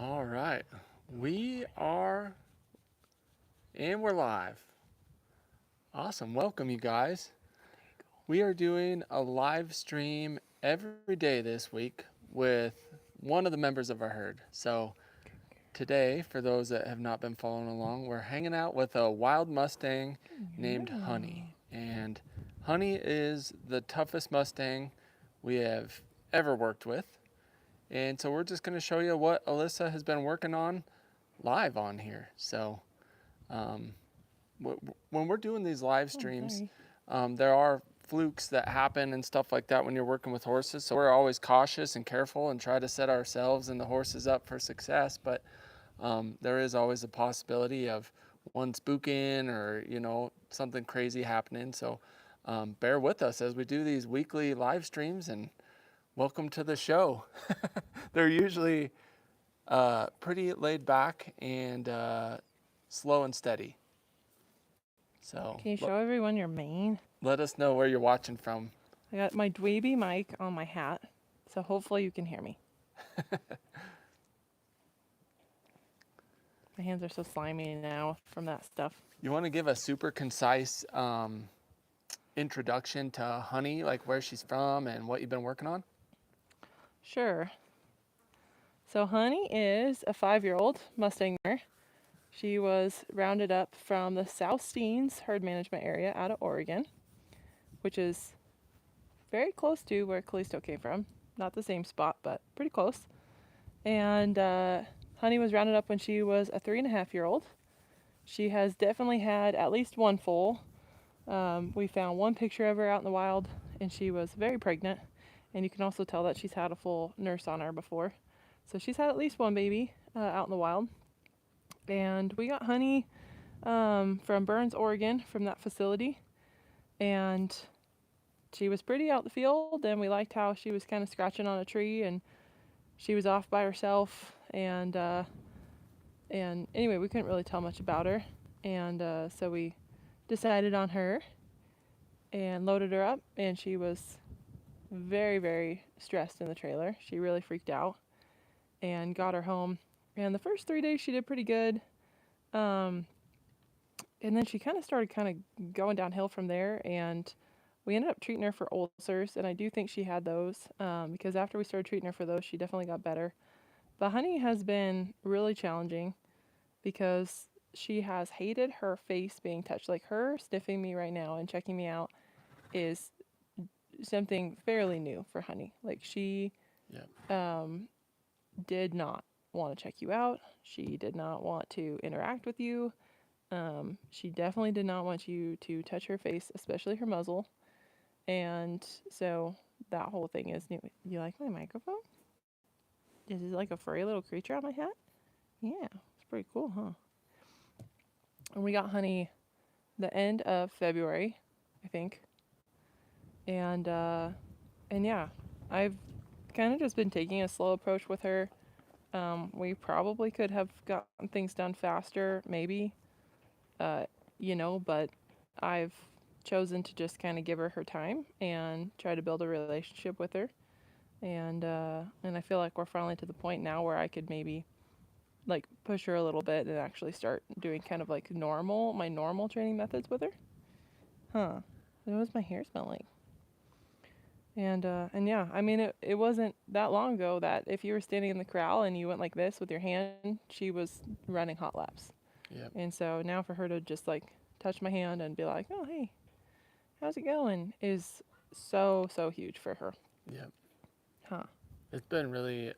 All right, we are, and we're live. Awesome, welcome you guys. We are doing a live stream every day this week with one of the members of our herd. So today, for those that have not been following along, we're hanging out with a wild Mustang named Honey. And Honey is the toughest Mustang we have ever worked with. And so we're just going to show you what Alyssa has been working on live on here. So um, when we're doing these live streams, there are flukes that happen and stuff like that when you're working with horses. So we're always cautious and careful and try to set ourselves and the horses up for success. But there is always a possibility of one spooking or, something crazy happening. So bear with us as we do these weekly live streams, and welcome to the show. They're usually pretty laid back and slow and steady. So Can you show everyone your mane? let us know where you're watching from. I got my dweeby mic on my hat, so hopefully you can hear me. My hands are so slimy now from that stuff. You want to give a super concise introduction to Honey, like where she's from and what you've been working on? Sure. So Honey is a 5-year-old Mustang mare. She was rounded up from the South Steens herd management area out of Oregon, which is very close to where Callisto came from. Not the same spot, but pretty close. And Honey was rounded up when she was a 3.5-year-old. She has definitely had at least one foal. We found one picture of her out in the wild, and she was very pregnant. And you can also tell that she's had a full nurse on her before. So she's had at least one baby out in the wild. And we got Honey from Burns, Oregon, from that facility. And she was pretty out in the field, and we liked how she was kind of scratching on a tree, and she was off by herself. And anyway, we couldn't really tell much about her. And so we decided on her and loaded her up, and she was very, very stressed in the trailer. She really freaked out and got her home. And the first 3 days she did pretty good. And then she kind of started going downhill from there, and we ended up treating her for ulcers, and I do think she had those because after we started treating her for those, she definitely got better. But Honey has been really challenging because she has hated her face being touched. Like, her sniffing me right now and checking me out is something fairly new for Honey. Like, she did not want to check you out. She did not want to interact with you. She definitely did not want you to touch her face, especially her muzzle. And so that whole thing is new. You like my microphone? Is it like a furry little creature on my hat? Yeah, it's pretty cool, huh? And we got Honey the end of February, I think. And yeah, I've kind of just been taking a slow approach with her. We probably could have gotten things done faster, maybe, but I've chosen to just kind of give her time and try to build a relationship with her. And I feel like we're finally to the point now where I could maybe like push her a little bit and actually start doing kind of like my normal training methods with her. Huh. What does my hair smell like? And yeah, I mean, it wasn't that long ago that if you were standing in the corral and you went like this with your hand, she was running hot laps. Yep. And so now for her to just like touch my hand and be like, oh, hey, how's it going, is so huge for her. Yep. Huh. It's been really,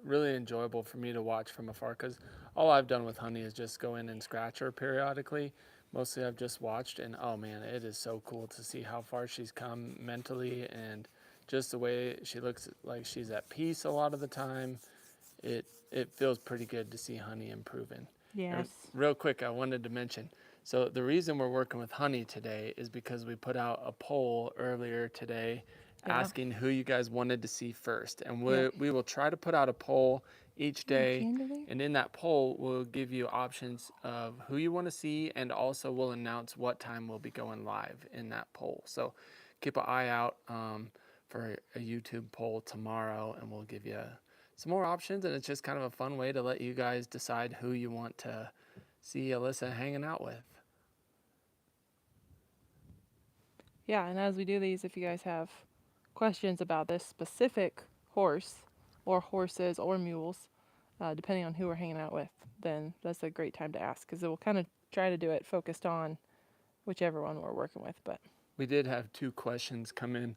really enjoyable for me to watch from afar, because all I've done with Honey is just go in and scratch her periodically. Mostly I've just watched, and oh man, it is so cool to see how far she's come mentally, and just the way she looks like she's at peace a lot of the time. It feels pretty good to see Honey improving. Yes. And real quick, I wanted to mention, so the reason we're working with Honey today is because we put out a poll earlier today asking who you guys wanted to see first. And we will try to put out a poll each day. And in that poll, we'll give you options of who you want to see, and also we'll announce what time we'll be going live in that poll. So keep an eye out for a YouTube poll tomorrow, and we'll give you some more options, and it's just kind of a fun way to let you guys decide who you want to see Alyssa hanging out with. Yeah, and as we do these, if you guys have questions about this specific horse or horses or mules, depending on who we're hanging out with, then that's a great time to ask because we'll kind of try to do it focused on whichever one we're working with. But we did have 2 questions come in.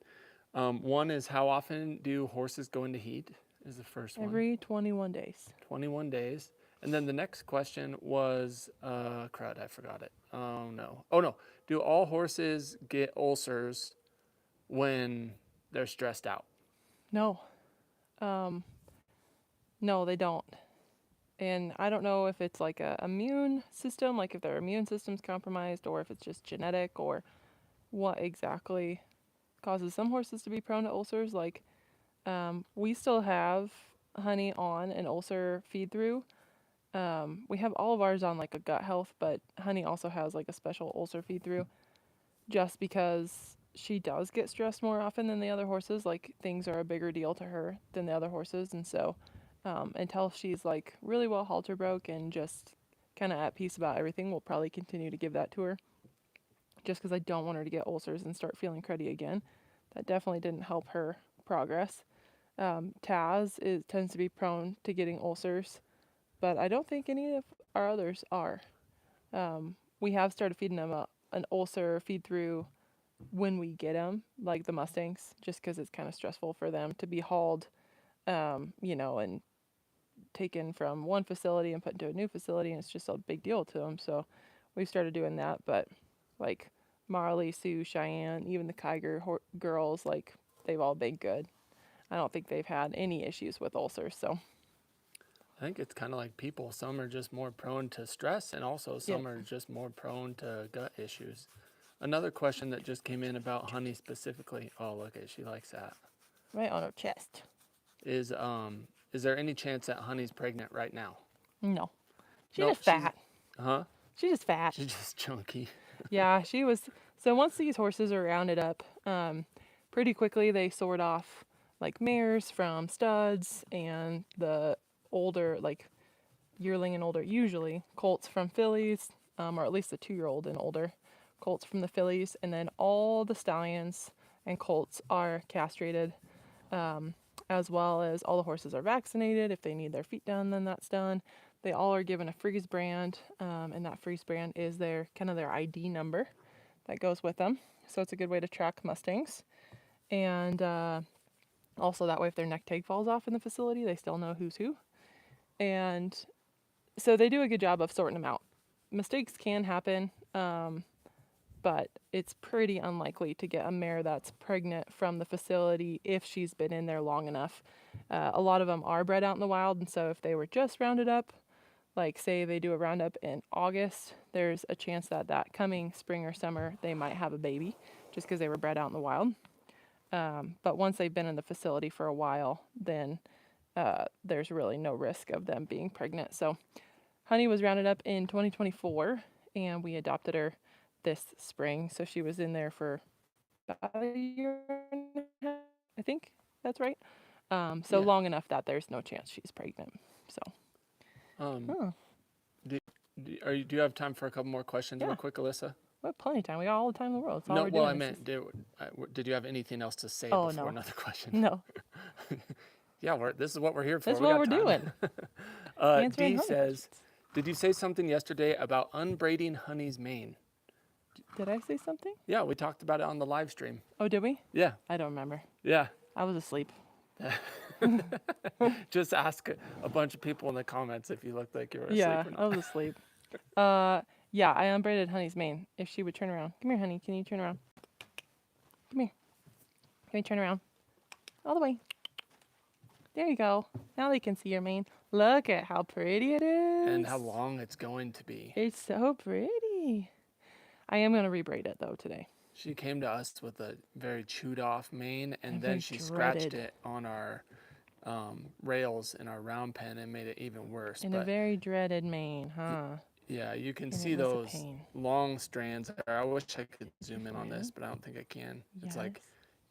One is, how often do horses go into heat? Is the first one. Every 21 days. 21 days. And then the next question was, crud, I forgot it. Oh no. Do all horses get ulcers when they're stressed out? No. No, they don't. And I don't know if it's like a immune system, like if their immune system's compromised, or if it's just genetic, or what exactly causes some horses to be prone to ulcers. Like, we still have Honey on an ulcer feed through. We have all of ours on like a gut health, but Honey also has like a special ulcer feed through just because she does get stressed more often than the other horses. Like, things are a bigger deal to her than the other horses. And so, until she's like really well halter broke and just kind of at peace about everything, we'll probably continue to give that to her just because I don't want her to get ulcers and start feeling cruddy again. That definitely didn't help her progress. Taz tends to be prone to getting ulcers, but I don't think any of our others are. We have started feeding them an ulcer feed through when we get them, like the Mustangs, just because it's kind of stressful for them to be hauled, and taken from one facility and put into a new facility, and it's just a big deal to them. So we've started doing that, but like Marley, Sue, Cheyenne, even the Kiger girls, like they've all been good. I don't think they've had any issues with ulcers. So I think it's kind of like people. Some are just more prone to stress, and also some are just more prone to gut issues. Another question that just came in about Honey specifically. Oh, look at, she likes that. Right on her chest. Is there any chance that Honey's pregnant right now? No. She's just fat. Huh? She's just fat. She's just chunky. Yeah, she was. So once these horses are rounded up, pretty quickly they sort off like mares from studs and the older, like yearling and older, usually colts from fillies, or at least the 2-year-old and older, colts from the fillies, and then all the stallions and colts are castrated, as well as all the horses are vaccinated. If they need their feet done, then that's done. They all are given a freeze brand, and that freeze brand is their ID number that goes with them. So it's a good way to track Mustangs. And also that way, if their neck tag falls off in the facility, they still know who's who. And so they do a good job of sorting them out. Mistakes can happen, but it's pretty unlikely to get a mare that's pregnant from the facility if she's been in there long enough. A lot of them are bred out in the wild, and so if they were just rounded up, like say they do a roundup in August, there's a chance that coming spring or summer they might have a baby just because they were bred out in the wild. But once they've been in the facility for a while, then there's really no risk of them being pregnant. So Honey was rounded up in 2024, and we adopted her this spring. So she was in there for about a year and a half, I think that's right. Long enough that there's no chance she's pregnant. So. Do you have time for a couple more questions real quick, Alyssa? We have plenty of time. We got all the time in the world. No, well, I meant, did you have anything else to say before another question? No. Yeah, this is what we're here for. That's what we're doing. D says, did you say something yesterday about unbraiding Honey's mane? Did I say something? Yeah, we talked about it on the live stream. Oh, did we? Yeah. I don't remember. Yeah. I was asleep. Just ask a bunch of people in the comments if you looked like you were asleep Yeah, or not. I was asleep. Yeah, I unbraided Honey's mane. If she would turn around. Come here, Honey. Can you turn around? Come here. Can you turn around? All the way. There you go. Now they can see your mane. Look at how pretty it is. And how long it's going to be. It's so pretty. I am going to rebraid it, though, today. She came to us with a very chewed off mane, and then she scratched it on our rails in our round pen and made it even worse. A very dreaded mane, huh? Yeah, you can see those long strands. I wish I could zoom in on this, but I don't think I can. It's like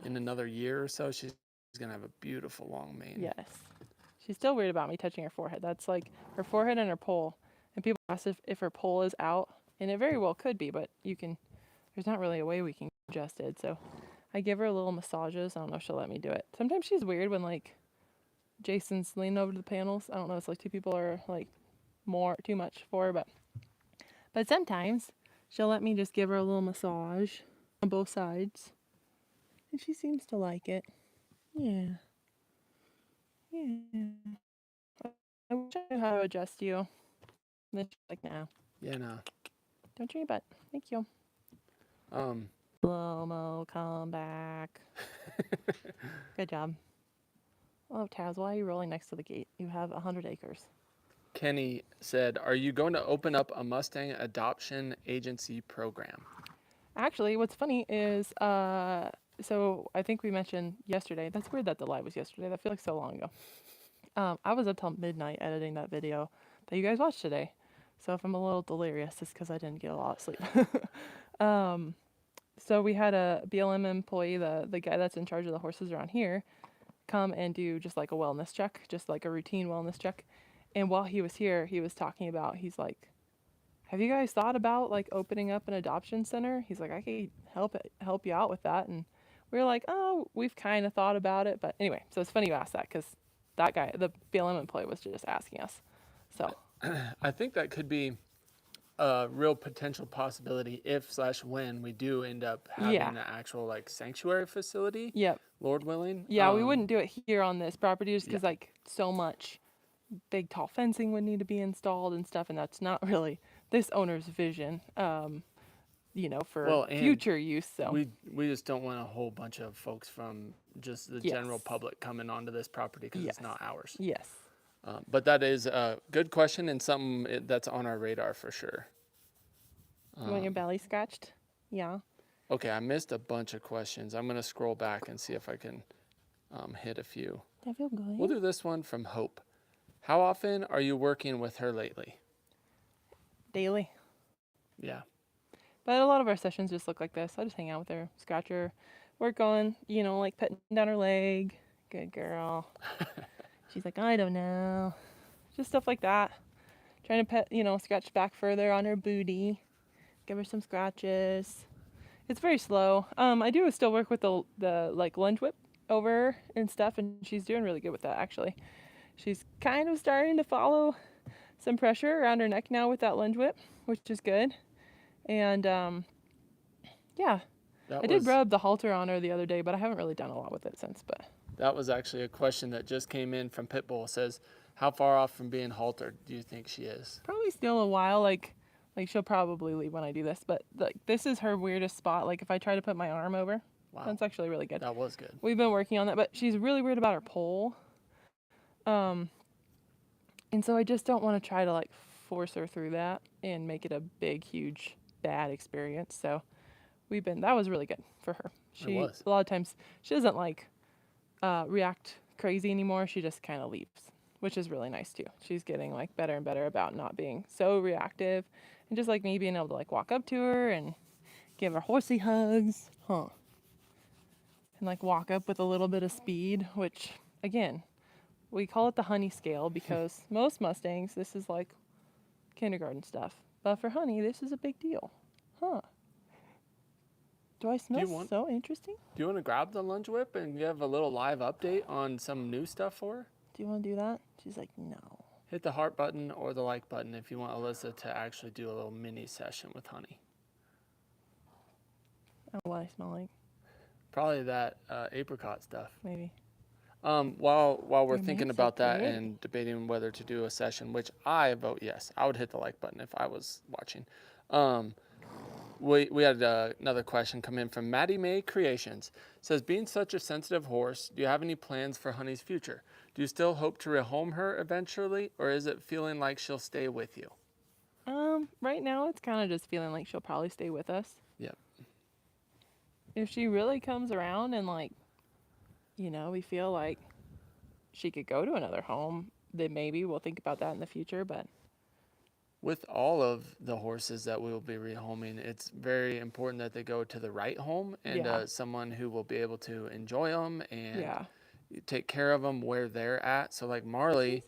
in another year or so, she's going to have a beautiful long mane. Yes. She's still weird about me touching her forehead. That's like her forehead and her poll. And people ask if her poll is out, and it very well could be, but there's not really a way we can adjust it. So I give her little massages. I don't know if she'll let me do it. Sometimes she's weird when like Jason's leaning over to the panels. I don't know. It's like two people are like too much for her, but sometimes she'll let me just give her a little massage on both sides, and she seems to like it. Yeah. Yeah. I wish I knew how to adjust you. And then she's like, no. Yeah, no. Don't chew your butt. Thank you. Slow-mo, come back. Good job. Oh, Taz, why are you rolling next to the gate? You have 100 acres. Kenny said, are you going to open up a Mustang adoption agency program? Actually, what's funny is, so I think we mentioned yesterday. That's weird that the live was yesterday. That feels like so long ago. I was up till midnight editing that video that you guys watched today. So if I'm a little delirious, it's because I didn't get a lot of sleep. So we had a BLM employee, the guy that's in charge of the horses around here, come and do just like a wellness check, just like a routine wellness check. And while he was here, he was talking about, he's like, have you guys thought about like opening up an adoption center? He's like, I could help you out with that. And we were like, oh, we've kind of thought about it. But anyway, so it's funny you asked that because that guy, the BLM employee, was just asking us. So I think that could be a real potential possibility if/when we do end up having an actual like sanctuary facility. Yep. Lord willing. Yeah, we wouldn't do it here on this property just because Yeah. like so much big tall fencing would need to be installed and stuff, and that's not really this owner's vision. For future use. So we just don't want a whole bunch of folks from just the general public coming onto this property because it's not ours. Yes. But that is a good question and something that's on our radar for sure. You want your belly scratched? Yeah. Okay, I missed a bunch of questions. I'm going to scroll back and see if I can hit a few. I feel good. We'll do this one from Hope. How often are you working with her lately? Daily. Yeah. But a lot of our sessions just look like this. I just hang out with her, scratch her, work on, like petting down her leg. Good girl. She's like, I don't know. Just stuff like that. Trying to scratch back further on her booty. Give her some scratches. It's very slow. I do still work with the like lunge whip over her and stuff, and she's doing really good with that actually. She's kind of starting to follow some pressure around her neck now with that lunge whip, which is good. And yeah, I did rub the halter on her the other day, but I haven't really done a lot with it since. But that was actually a question that just came in from Pitbull. It says, how far off from being haltered do you think she is? Probably still a while. Like she'll probably leave when I do this, but like this is her weirdest spot. Like if I try to put my arm over, that's actually really good. That was good. We've been working on that, but she's really weird about her pole. And so I just don't want to try to like force her through that and make it a big, huge, bad experience. So that was really good for her. A lot of times she doesn't like react crazy anymore. She just kind of leaves, which is really nice too. She's getting like better and better about not being so reactive, and just like me being able to like walk up to her and give her horsey hugs, and like walk up with a little bit of speed, which again, we call it the Honey scale because most Mustangs, this is like kindergarten stuff. But for Honey, this is a big deal. Do I smell so interesting? Do you want to grab the lunge whip and give a little live update on some new stuff for her? Do you want to do that? She's like, no. Hit the heart button or the like button if you want Alyssa to actually do a little mini session with Honey. I don't know what I smell like. Probably that apricot stuff. Maybe. While we're thinking about that and debating whether to do a session, which I vote yes, I would hit the like button if I was watching. We had another question come in from Maddie May Creations. It says, being such a sensitive horse, do you have any plans for Honey's future? Do you still hope to rehome her eventually, or is it feeling like she'll stay with you? Right now it's kind of just feeling like she'll probably stay with us. Yep. If she really comes around and like, we feel like she could go to another home, then maybe we'll think about that in the future, but with all of the horses that we will be rehoming, it's very important that they go to the right home and someone who will be able to enjoy them and take care of them where they're at. So like Marley,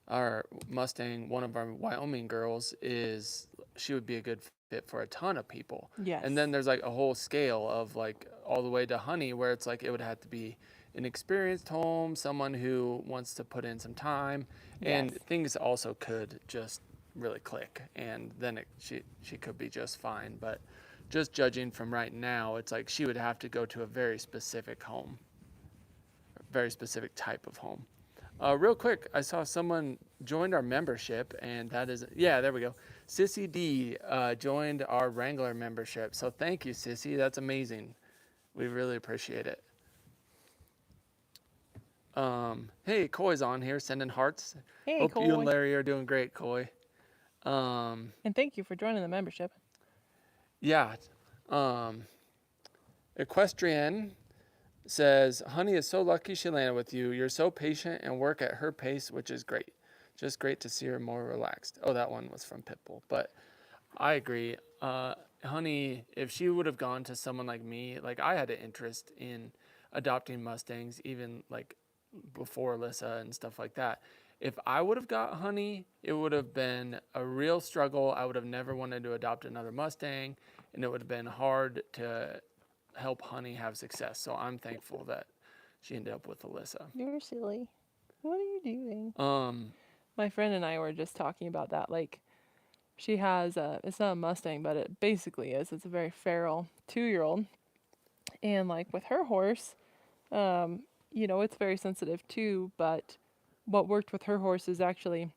our Mustang, one of our Wyoming girls, she would be a good fit for a ton of people. Yes. And then there's like a whole scale of like all the way to Honey, where it's like it would have to be an experienced home, someone who wants to put in some time, and Yes. things also could just really click, and then she could be just fine. But just judging from right now, it's like she would have to go to a very specific home, a very specific type of home. Real quick, I saw someone joined our membership, and that is, yeah, there we go. Sissy D joined our Wrangler membership. So thank you, Sissy. That's amazing. We really appreciate it. Hey, Coy's on here sending hearts. Hey, Hope Coy. you and Larry are doing great, Coy. And thank you for joining the membership. Yeah. Equestrian says, Honey is so lucky she landed with you. You're so patient and work at her pace, which is great. Just great to see her more relaxed. Oh, that one was from Pitbull. But I agree. Honey, if she would have gone to someone like me, like I had an interest in adopting Mustangs, even like before Alyssa and stuff like that. If I would have got Honey, it would have been a real struggle. I would have never wanted to adopt another Mustang, and it would have been hard to help Honey have success. So I'm thankful that she ended up with Alyssa. You're silly. What are you doing? My friend and I were just talking about that. Like, she has it's not a Mustang, but it basically is. It's a very feral 2-year-old. And like with her horse, it's very sensitive too, but what worked with her horse is actually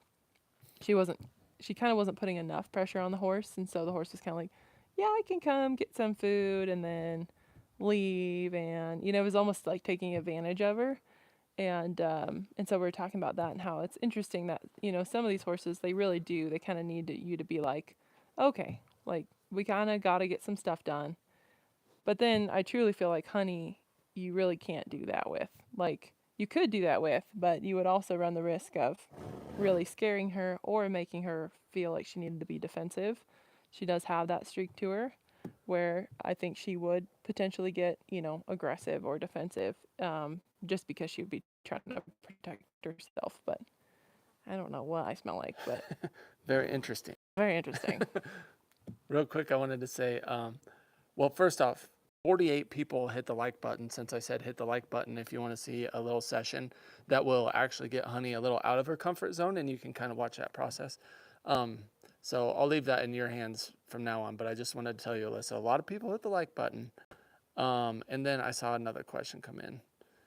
she kind of wasn't putting enough pressure on the horse, and so the horse was kind of like, yeah, I can come get some food and then leave, and it was almost like taking advantage of her. And so we were talking about that and how it's interesting that some of these horses, they really do, they kind of need you to be like, okay, like we kind of got to get some stuff done. But then I truly feel like Honey, you really can't do that with. Like, you could do that with, but you would also run the risk of really scaring her or making her feel like she needed to be defensive. She does have that streak to her where I think she would potentially get, aggressive or defensive, just because she would be trying to protect herself. But I don't know what I smell like, but Very interesting. very interesting. Real quick, I wanted to say, well, first off, 48 people hit the like button since I said hit the like button if you want to see a little session that will actually get Honey a little out of her comfort zone, and you can kind of watch that process. So I'll leave that in your hands from now on, but I just wanted to tell you, Alyssa, a lot of people hit the like button. And then I saw another question come in.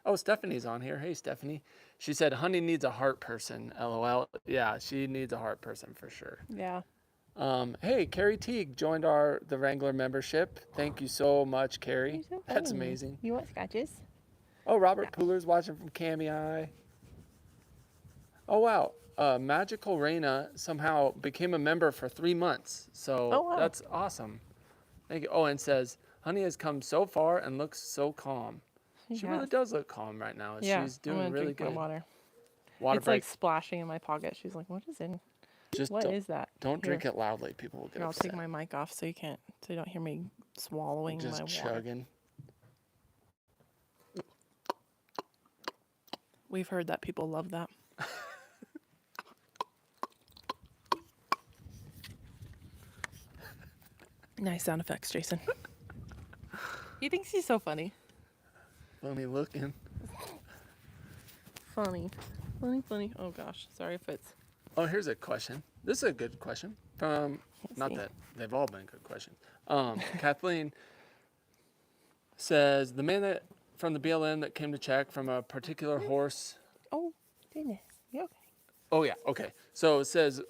Oh, Stephanie's on here. Hey, Stephanie. She said, Honey needs a heart person, LOL. Yeah, she needs a heart person for sure. Yeah. Hey, Carrie Teague joined the Wrangler membership. Thank you so much, Carrie. So That's amazing. You want scratches? Oh, Robert Pooler's watching from Cami. Oh, wow. Magical Reina somehow became a member for 3 months. So wow. That's awesome. Thank you. Oh, and says, Honey has come so far and looks so calm. She really does look calm right now. Yeah, She's doing really good. Water. Water it's break. Like splashing in my pocket. She's like, what is in? What is that? Don't drink it loudly. People will get I'll upset. take my mic off so you don't hear me swallowing Just my chugging. Water. We've heard that people love that. Nice sound effects, Jason. He thinks he's so funny. Funny looking. Funny. Oh gosh, sorry if it's... Oh, here's a question. This is a good question. Not that they've all been good questions. Kathleen says, the man from the BLM that came to check from a particular horse. Oh, goodness. You okay? Oh, yeah. Okay. So it says,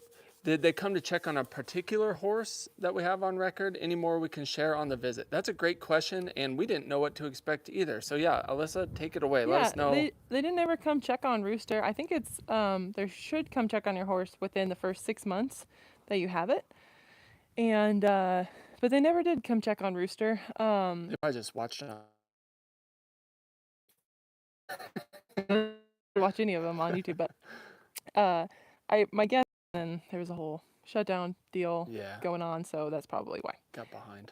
did they come to check on a particular horse that we have on record? Any more we can share on the visit? That's a great question, and we didn't know what to expect either. So, yeah, Alyssa, take it away. Let us know. They didn't ever come check on Rooster. I think it's, they should come check on your horse within the first 6 months that you have it. And, but they never did come check on Rooster. If I just watched watch any of them on YouTube, but my guess, and there was a whole shutdown deal going on, so that's probably why. Got behind.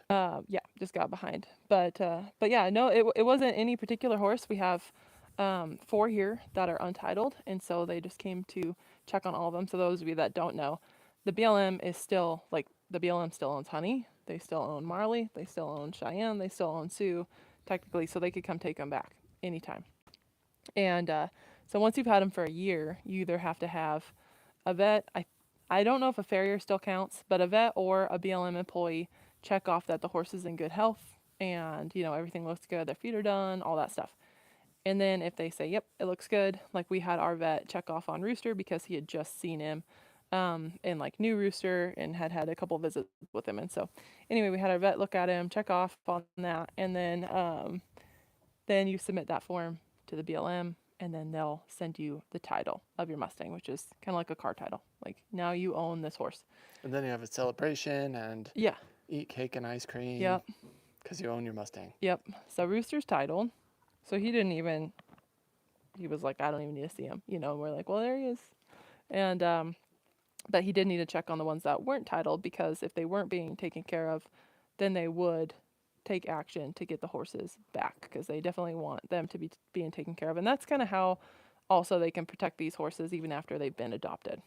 Yeah, just got behind. But yeah, no, it wasn't any particular horse. We have 4 here that are untitled, and so they just came to check on all of them. So those of you that don't know, the BLM is still like the BLM still owns Honey, they still own Marley, they still own Cheyenne, they still own Sue, technically, so they could come take them back anytime. And so once you've had them for a year, you either have to have a vet. I don't know if a farrier still counts, but a vet or a BLM employee check off that the horse is in good health and everything looks good, their feet are done, all that stuff. And then if they say, yep, it looks good, like we had our vet check off on Rooster because he had just seen him and like new Rooster and had a couple visits with him. And so anyway, we had our vet look at him, check off on that, and then you submit that form to the BLM, and then they'll send you the title of your Mustang, which is kind of like a car title. Like now you own this horse. And then you have a celebration and Yeah. eat cake and ice cream. Yep. Because you own your Mustang. Yep. So Rooster's titled. So he was like, I don't even need to see him. And we're like, well, there he is. And, but he did need to check on the ones that weren't titled, because if they weren't being taken care of, then they would take action to get the horses back, because they definitely want them to be being taken care of. And that's kind of how also they can protect these horses even after they've been adopted.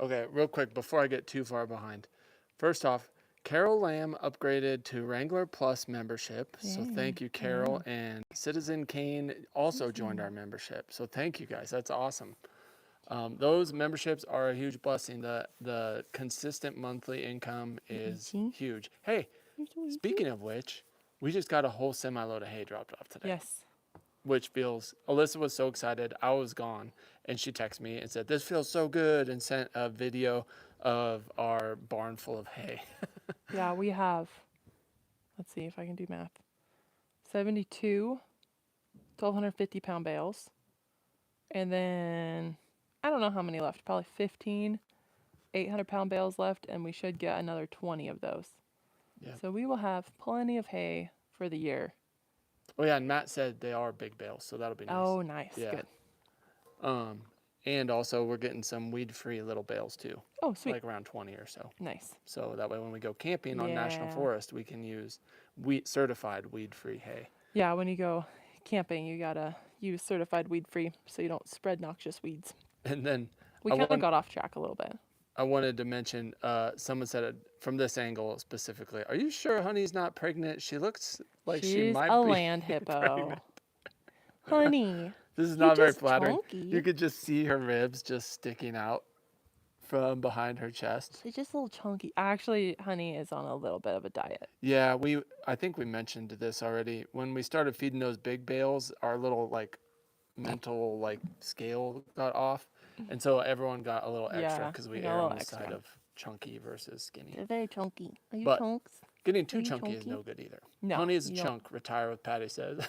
Okay, real quick before I get too far behind. First off, Carol Lamb upgraded to Wrangler Plus membership. So thank you, Carol. And Citizen Kane also joined our membership. So thank you guys. That's awesome. Those memberships are a huge blessing. The consistent monthly income is huge. Hey, speaking of which, we just got a whole semi-load of hay dropped off today. Yes. Which feels, Alyssa was so excited. I was gone. And she texted me and said, this feels so good, and sent a video of our barn full of hay. Yeah, we have, let's see if I can do math, 72 1,250-pound bales. And then I don't know how many left, probably 15 800-pound bales left, and we should get another 20 of those. Yeah. So we will have plenty of hay for the year. Oh yeah, and Matt said they are big bales, so that'll be nice. Oh, nice. Yeah. Good. And also we're getting some weed-free little bales too. Oh, sweet. Like around 20 or so. Nice. So that way when we go camping on National Forest, we can use certified weed-free hay. Yeah, when you go camping, you gotta use certified weed-free so you don't spread noxious weeds. And then we kind of got off track a little bit. I wanted to mention, someone said from this angle specifically, are you sure Honey's not pregnant? She looks like she might be a land hippo. pregnant. Honey. This is not very just flattering. chunky. You could just see her ribs just sticking out from behind her chest. She's just a little chunky. Actually, Honey is on a little bit of a diet. Yeah, I think we mentioned this already. When we started feeding those big bales, our little mental scale got off. And so everyone got a little extra because we err on the side of chunky versus skinny. They're very chunky. Are you chunks? Getting too chunky is no good either. No. Honey is a chunk. Retire with Patty says.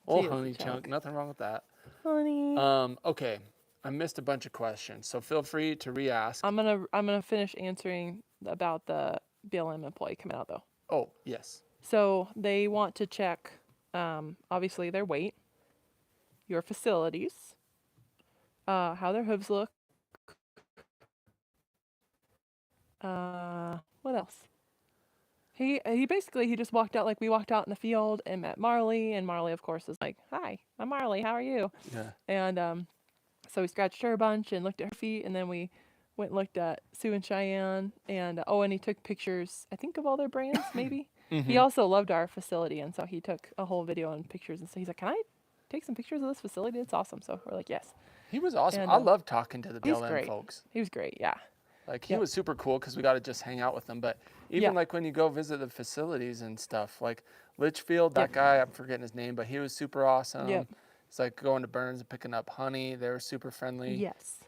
Oh, Honey chunk. Nothing wrong with that. Honey. Okay. I missed a bunch of questions, so feel free to re-ask. I'm gonna finish answering about the BLM employee coming out though. Oh, yes. So they want to check, obviously their weight, your facilities, how their hooves look. What else? He basically just walked out like we walked out in the field and met Marley, and Marley of course is like, "Hi, I'm Marley. How are you?" Yeah. And so we scratched her a bunch and looked at her feet, and then we went and looked at Sue and Cheyenne, and and he took pictures, I think, of all their brands, maybe. He also loved our facility, and so he took a whole video and pictures, and so he's like, "Can I take some pictures of this facility? It's awesome." So we're like, "Yes." He was awesome. And, I love talking to the BLM folks. He was great, yeah. He was super cool because we got to just hang out with them. But even when you go visit the facilities and stuff, like Litchfield, that guy, I'm forgetting his name, but he was super awesome. Yep. It's like going to Burns and picking up Honey. They were super friendly. Yes.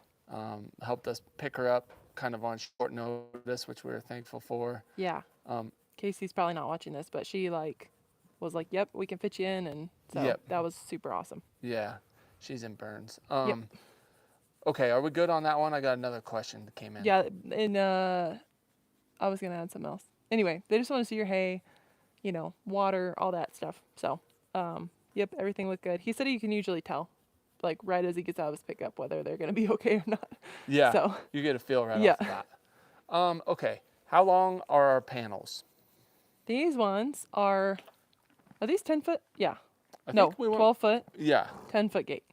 Helped us pick her up kind of on short notice, which we were thankful for. Yeah. Casey's probably not watching this, but she was like, "Yep, we can fit you in," and so that was super awesome. Yeah. She's in Burns. Okay, are we good on that one? I got another question that came in. Yeah, and I was going to add something else. Anyway, they just want to see your hay, water, all that stuff. So, yep, everything looked good. He said he can usually tell, right as he gets out of his pickup, whether they're going to be okay or not. Yeah, so you get a feel right off the bat. Okay, how long are our panels? These ones are these 10 foot? Yeah. No, think we want. 12 foot, Yeah. 10-foot gate.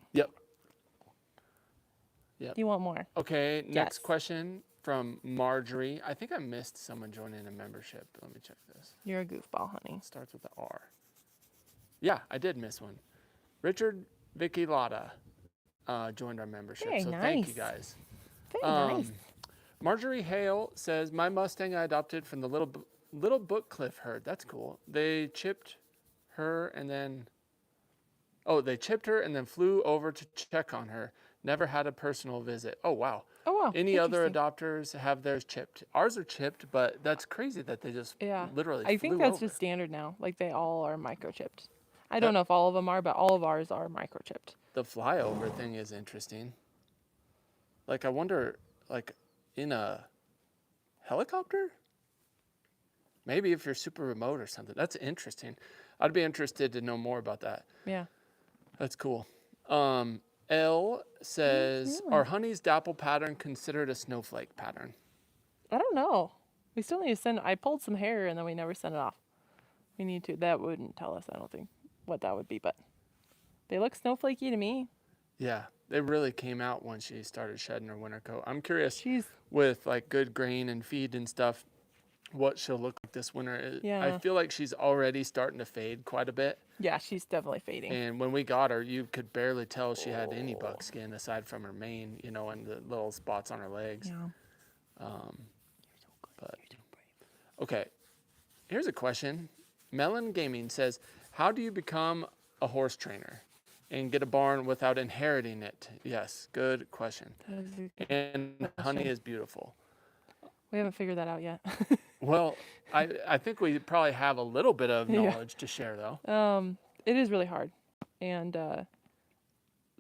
Yep. Do you want more? Okay. Next Yes. question from Marjorie. I think I missed someone joining a membership. Let me check this. You're a goofball, honey. Starts with the R. Yeah, I did miss one. Richard Vicky Lotta joined our membership. Very so nice. thank you guys. Very nice. Marjorie Hale says, my Mustang I adopted from the little Bookcliff herd. That's cool. They chipped her and then flew over to check on her. Never had a personal visit. Oh, wow. Oh, wow. Any other adopters have theirs chipped? Ours are chipped, but that's crazy that they just literally I think that's over. just standard now. Like, they all are microchipped. I don't know if all of them are, but all of ours are microchipped. The flyover thing is interesting. Like, I wonder, like, in a helicopter? Maybe if you're super remote or something. That's interesting. I'd be interested to know more about that. Yeah. That's cool. L says, are Honey's dapple pattern considered a snowflake pattern? I don't know. We still need to send. I pulled some hair and then we never sent it off. We need to. That wouldn't tell us, I don't think, what that would be, but they look snowflakey to me. Yeah, they really came out when she started shedding her winter coat. I'm curious She's with like good grain and feed and stuff, what she'll look like this winter. Yeah. I feel like she's already starting to fade quite a bit. Yeah, she's definitely fading. And when we got her, you could barely tell she had any buckskin aside from her mane, you know, and the little spots on her legs. Yeah. But okay, here's a question. Melon Gaming says, how do you become a horse trainer and get a barn without inheriting it? Yes, good question. That is a good And Honey question. is beautiful. We haven't figured that out yet. Well, I think we probably have a little bit of knowledge to share, though. It is really hard. And,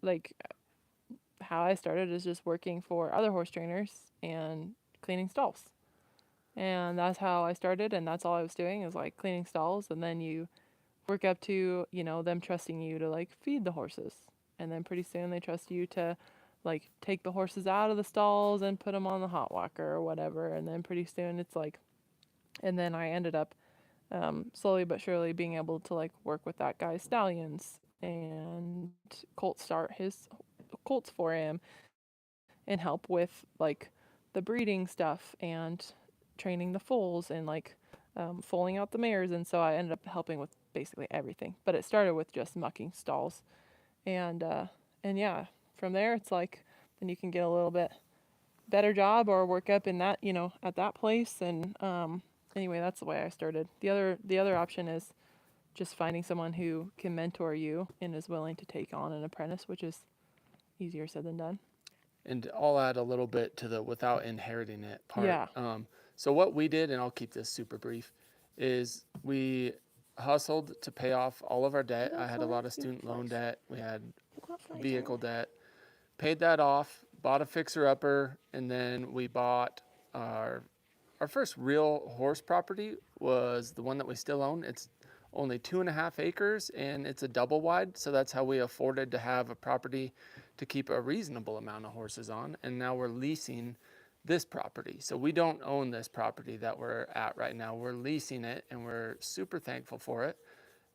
like, how I started is just working for other horse trainers and cleaning stalls. And that's how I started, and that's all I was doing is, like, cleaning stalls. And then you work up to, you know, them trusting you to, like, feed the horses. And then pretty soon they trust you to, like, take the horses out of the stalls and put them on the hot walker or whatever. And then pretty soon it's like, and then I ended up slowly but surely being able to, like, work with that guy's stallions and start his colts for him and help with, like, the breeding stuff and training the foals and, like, foaling out the mares. And so I ended up helping with basically everything. But it started with just mucking stalls. And yeah, from there it's like, then you can get a little bit better job or work up in that, you know, at that place. And anyway, that's the way I started. The other option is just finding someone who can mentor you and is willing to take on an apprentice, which is easier said than done. And I'll add a little bit to the without inheriting it part. Yeah. So what we did, and I'll keep this super brief, is we hustled to pay off all of our debt. I had a lot of student loan debt. We had vehicle debt. Paid that off, bought a fixer-upper, and then we bought our first real horse property was the one that we still own. It's only 2.5 acres, and it's a double wide, so that's how we afforded to have a property to keep a reasonable amount of horses on. And now we're leasing this property. So we don't own this property that we're at right now. We're leasing it, and we're super thankful for it.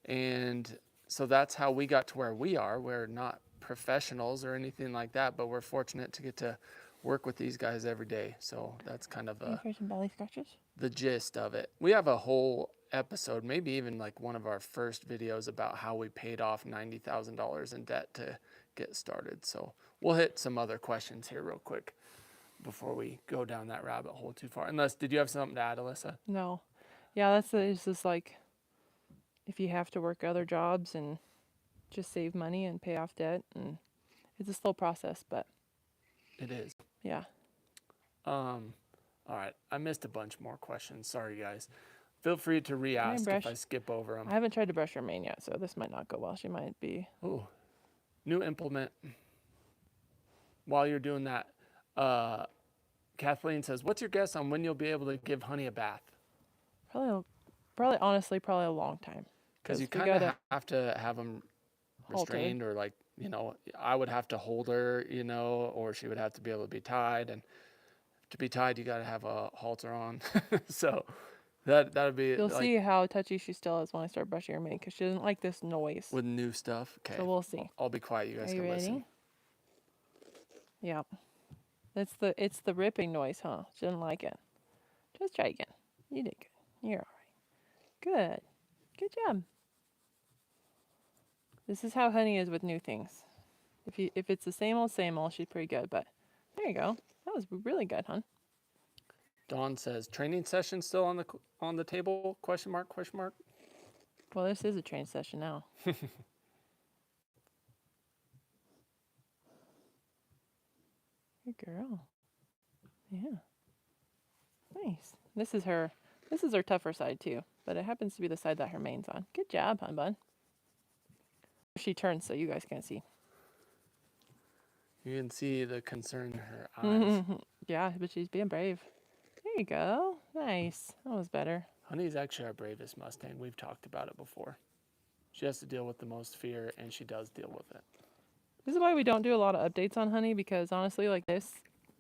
And so that's how we got to where we are. We're not professionals or anything like that, but we're fortunate to get to work with these guys every day. So that's kind of some belly scratches? the gist of it. We have a whole episode, maybe even like one of our first videos about how we paid off $90,000 in debt to get started. So we'll hit some other questions here real quick before we go down that rabbit hole too far. Unless, did you have something to add, Alyssa? No. Yeah, it's just like, if you have to work other jobs and just save money and pay off debt, and it's a slow process, but It is. yeah. All right, I missed a bunch more questions. Sorry, guys. Feel free to re-ask if I skip over them. I haven't tried to brush her mane yet, so this might not go well. She might be. Ooh, new implement. While you're doing that, Kathleen says, "What's your guess on when you'll be able to give Honey a bath?" Probably, honestly, probably a long time. Because you kind of have to have them restrained, or like, you know, I would have to hold her, you know, or she would have to be able to be tied. And to be tied, you got to have a halter on. So That'd be You'll like see how touchy she still is when I start brushing her mane because she doesn't like this noise. with new stuff. Okay. So we'll see. I'll be quiet. You Are guys you can ready? listen. Yep. It's the ripping noise, huh? She didn't like it. Just try again. You did good. You're all right. Good. Good job. This is how Honey is with new things. If it's the same old, she's pretty good. But there you go. That was really good, hon. Dawn says, training session still on the table? Question mark, question mark. Well, this is a train session now. Good girl. Yeah. Nice. This is her tougher side too, but it happens to be the side that her mane's on. Good job, hon bun. She turns so you guys can't see. You can see the concern in her eyes. Yeah, but she's being brave. There you go. Nice. That was better. Honey's actually our bravest Mustang. We've talked about it before. She has to deal with the most fear, and she does deal with it. This is why we don't do a lot of updates on Honey, because honestly, like, this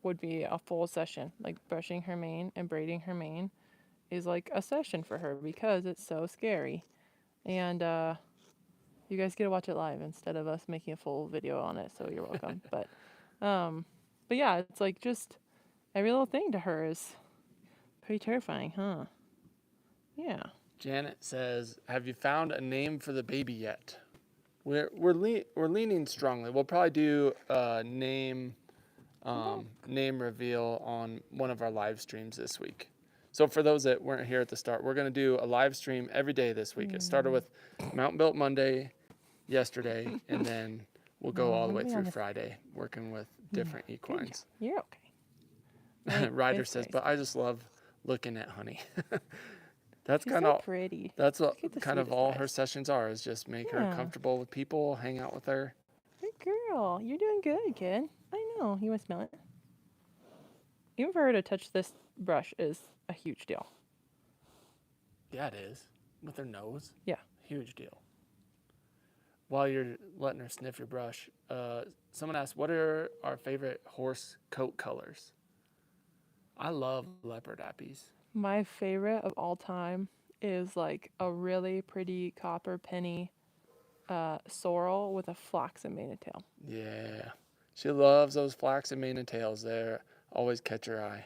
would be a full session. Like, brushing her mane and braiding her mane is like a session for her because it's so scary. And you guys get to watch it live instead of us making a full video on it, so you're welcome. But yeah, it's like just every little thing to her is pretty terrifying, huh? Yeah. Janet says, have you found a name for the baby yet? We're leaning strongly. We'll probably do a name reveal on one of our live streams this week. So for those that weren't here at the start, we're going to do a live stream every day this week. It started with MTN BUILT Monday yesterday, and then we'll go all the way through Friday working with different equines. You're okay. Ryder says, but I just love looking at Honey. That's She's kind so of pretty. that's what Look at the kind of sweetest all eyes. her sessions are, is just make her Yeah. comfortable with people, hang out with her. Good girl. You're doing good, kid. I know. You must smell it. Even for her to touch this brush is a huge deal. Yeah, it is. With her nose. Yeah. Huge deal. While you're letting her sniff your brush, someone asked, what are our favorite horse coat colors? I love leopard appies. My favorite of all time is like a really pretty copper penny sorrel with a flaxen mane and tail. Yeah. She loves those flaxen mane and tails. They always catch her eye.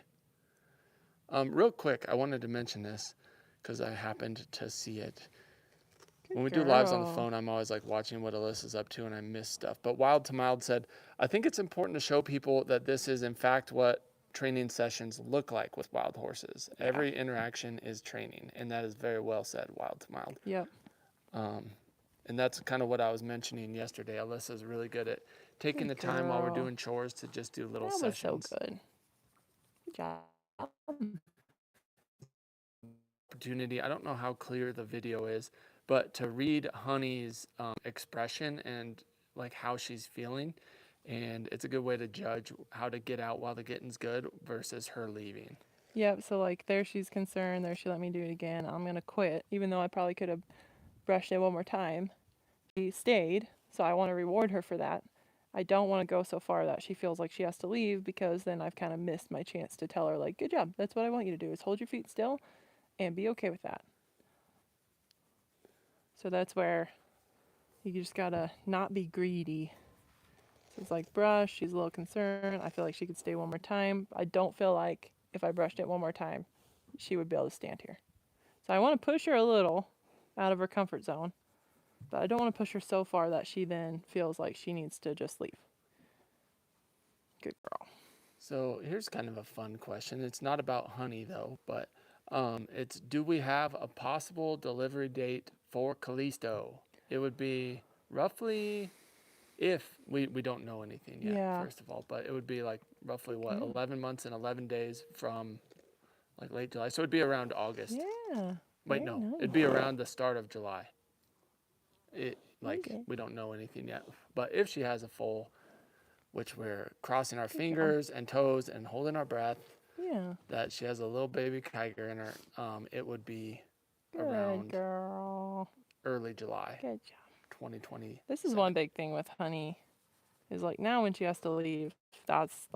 Real quick, I wanted to mention this because I happened to see it. When we do lives on the phone, I'm always like watching what Alyssa's up to and I miss stuff. But Wild to Mild said, I think it's important to show people that this is in fact what training sessions look like with wild horses. Yeah. Every interaction is training, and that is very well said, Wild to Mild. Yep. And that's kind of what I was mentioning yesterday. Alyssa's really good at taking the time while we're doing chores to just do little sessions. That was so good. Good job. Opportunity. I don't know how clear the video is, but to read Honey's expression and like how she's feeling, and it's a good way to judge how to get out while the getting's good versus her leaving. Yep, so like there she's concerned, there she let me do it again. I'm going to quit, even though I probably could have brushed it one more time. She stayed, so I want to reward her for that. I don't want to go so far that she feels like she has to leave, because then I've kind of missed my chance to tell her, like, good job, that's what I want you to do, is hold your feet still and be okay with that. So that's where you just gotta not be greedy. So it's like brush, she's a little concerned. I feel like she could stay one more time. I don't feel like if I brushed it one more time, she would be able to stand here. So I want to push her a little out of her comfort zone, but I don't want to push her so far that she then feels like she needs to just leave. Good girl. So here's kind of a fun question. It's not about Honey though, but it's, do we have a possible delivery date for Callisto? It would be roughly, if we don't know anything yet, first of all, but it would be like roughly 11 months and 11 days from like late July. So it'd be around August. Yeah. Wait, no, nice. It'd be around the start of July. We don't know anything yet, but if she has a foal, which we're crossing our fingers and toes and holding our breath, that she has a little baby Kiger in her, it would be around early July. Good job. 2020. This is one big thing with Honey, is like now when she has to leave, that's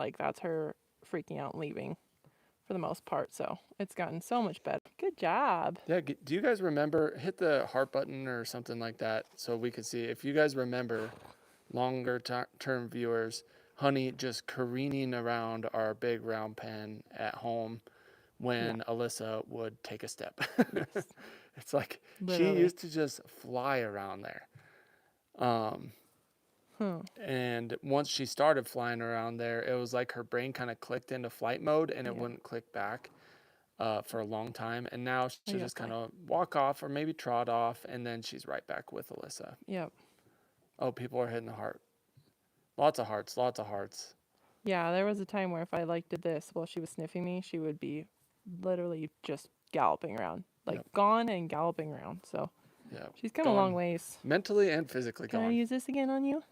her freaking out and leaving for the most part. So it's gotten so much better. Good job. Yeah, do you guys remember, hit the heart button or something like that so we could see, if you guys remember, longer term viewers, Honey just careening around our big round pen at home when Alyssa would take a step. Yes. It's like she Literally. used to just fly around there. Hmm. And once she started flying around there, it was like her brain kind of clicked into flight mode and it Yeah. wouldn't click back for a long time. And now she'll Yeah, just kind fly. of walk off or maybe trot off, and then she's right back with Alyssa. Yep. Oh, people are hitting the heart. Lots of hearts, lots of hearts. Yeah, there was a time where if I like did this while she was sniffing me, she would be literally just galloping around, like Yep. gone and galloping around. So Yeah. she's come a long ways. Mentally and physically Can I gone. use this again on you?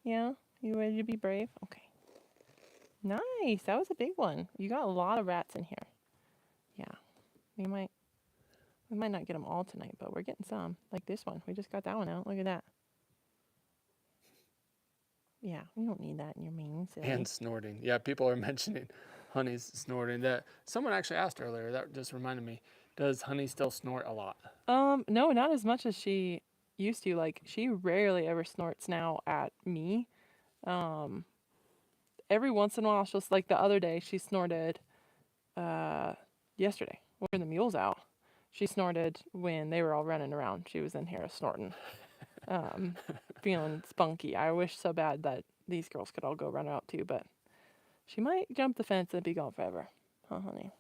Yeah? You ready to be brave? Okay. Nice. That was a big one. You got a lot of rats in here. Yeah. We might not get them all tonight, but we're getting some. Like this one. We just got that one out. Look at that. Yeah, we don't need that in your mane, silly. And snorting. Yeah, people are mentioning Honey's snorting. That someone actually asked earlier. That just reminded me. Does Honey still snort a lot? No, not as much as she used to. Like she rarely ever snorts now at me. Every once in a while, like the other day, she snorted. Yesterday when the mules out, she snorted when they were all running around. She was in here snorting, feeling spunky. I wish so bad that these girls could all go run out too, but she might jump the fence and be gone forever. Huh, honey?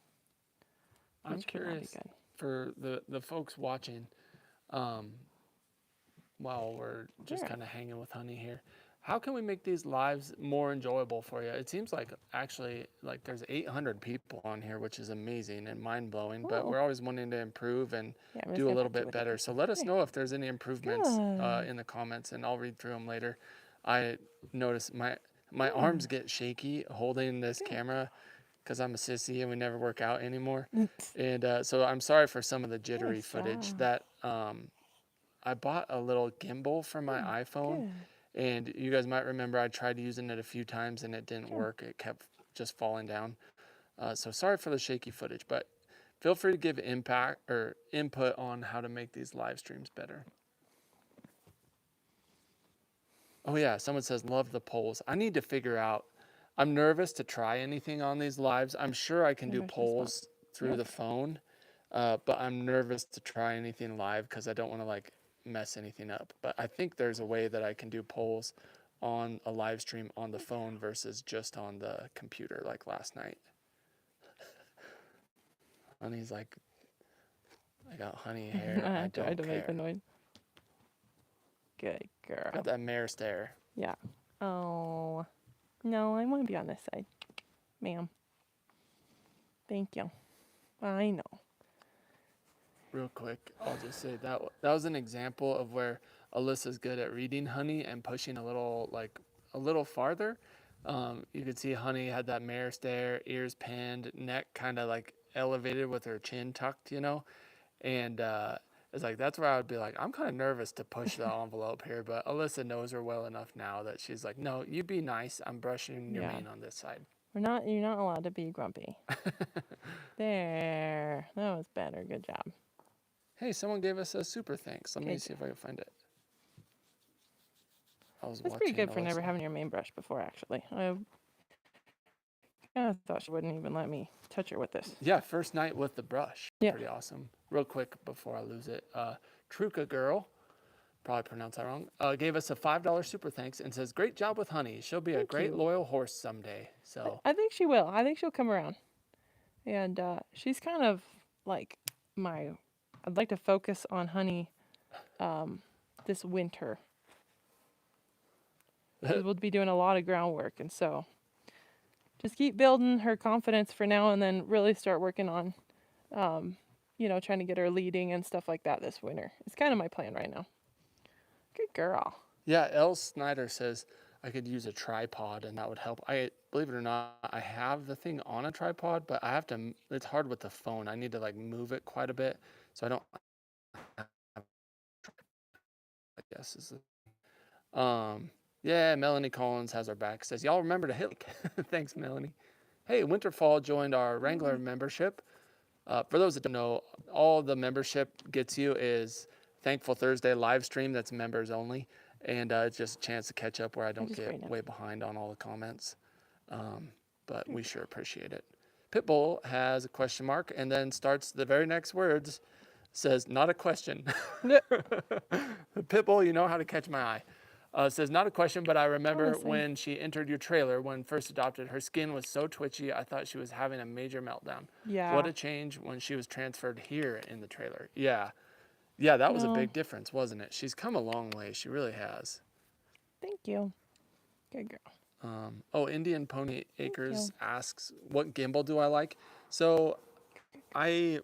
I'm curious for the folks watching, while we're just kind of hanging with Honey here. How can we make these lives more enjoyable for you? It seems like actually like there's 800 people on here, which is amazing and mind-blowing, but we're always wanting to improve and do a little bit better. So let us know if there's any improvements in the comments, and I'll read through them later. I noticed my arms get shaky holding this camera because I'm a sissy and we never work out anymore. And so I'm sorry for some of the jittery footage. That I bought a little gimbal for my iPhone. And you guys might remember I tried using it a few times and it didn't work. It kept just falling down. So sorry for the shaky footage, but feel free to give impact or input on how to make these live streams better. Oh yeah, someone says love the polls. I need to figure out. I'm nervous to try anything on these lives. I'm sure I can do polls through the phone, but I'm nervous to try anything live because I don't want to like mess anything up. But I think there's a way that I can do polls on a live stream on the phone versus just on the computer like last night. Honey's like, I got honey hair. I don't care. Make the noise. Good girl. Got that mare stare. Yeah. Oh. No, I want to be on this side. Ma'am. Thank you. I know. Real quick, I'll just say that was an example of where Alyssa's good at reading Honey and pushing a little farther. You could see Honey had that mare stare, ears pinned, neck kind of like elevated with her chin tucked, and it's like that's where I would be like, I'm kind of nervous to push the envelope here, but Alyssa knows her well enough now that she's like, no, you be nice. I'm brushing your mane on this side. You're not allowed to be grumpy. There. That was better. Good job. Hey, someone gave us a super thanks. Let me see if I can find it. That's pretty good for never having your mane brushed before, actually. I thought she wouldn't even let me touch her with this. Yeah, first night with the brush. Yeah. Pretty awesome. Real quick before I lose it, Truca Girl, probably pronounced that wrong, gave us a $5 super thanks and says, great job with Honey. She'll be a great loyal horse someday. So I think she will. I think she'll come around. And she's kind of like I'd like to focus on Honey this winter. We'll be doing a lot of groundwork, and so just keep building her confidence for now, and then really start working on, trying to get her leading and stuff like that this winter. It's kind of my plan right now. Good girl. Yeah, L. Snyder says I could use a tripod and that would help. Believe it or not, I have the thing on a tripod, but it's hard with the phone. I need to like move it quite a bit, so I don't. I guess is it. Yeah, Melanie Collins has our back. Says, y'all remember to hit like. Thanks, Melanie. Hey, Winterfall joined our Wrangler membership. For those that don't know, all the membership gets you is Thankful Thursday live stream that's members only. And it's just a chance to catch up where I don't get way behind on all the comments. But we sure appreciate it. Pitbull has a question mark and then starts the very next words, says, not a question. Pitbull, you know how to catch my eye. Says, not a question, but I remember when she entered your trailer when first adopted, her skin was so twitchy, I thought she was having a major meltdown. Yeah. What a change when she was transferred here in the trailer. Yeah. Yeah, that was a big difference, wasn't it? She's come a long way. She really has. Thank you. Good girl. Indian Pony Acres asks, what gimbal do I like? So the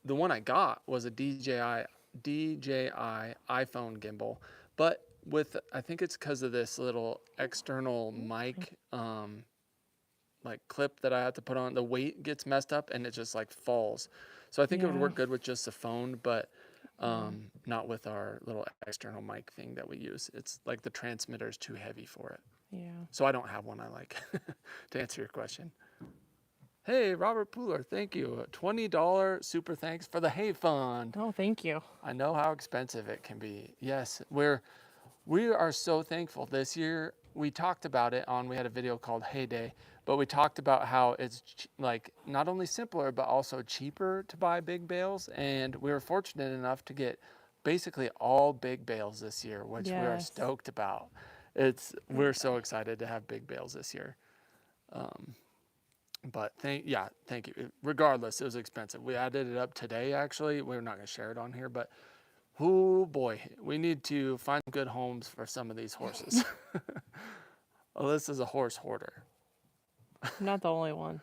one I got was a DJI iPhone gimbal, but I think it's because of this little external mic, like clip that I have to put on. The weight gets messed up and it just like falls. So I think it would work good with just the phone, but not with our little external mic thing that we use. It's like the transmitter is too heavy for it. Yeah. So I don't have one I like, to answer your question. Hey, Robert Pooler, thank you. $20 super thanks for the Hay Fund. Oh, thank you. I know how expensive it can be. Yes, we are so thankful. This year, we talked about it we had a video called Hay Day, but we talked about how it's like not only simpler, but also cheaper to buy big bales. And we were fortunate enough to get basically all big bales this year, which we are stoked about. We're so excited to have big bales this year. But thank you. Regardless, it was expensive. We added it up today, actually. We're not going to share it on here, but oh boy, we need to find good homes for some of these horses. Alyssa's a horse hoarder. Not the only one.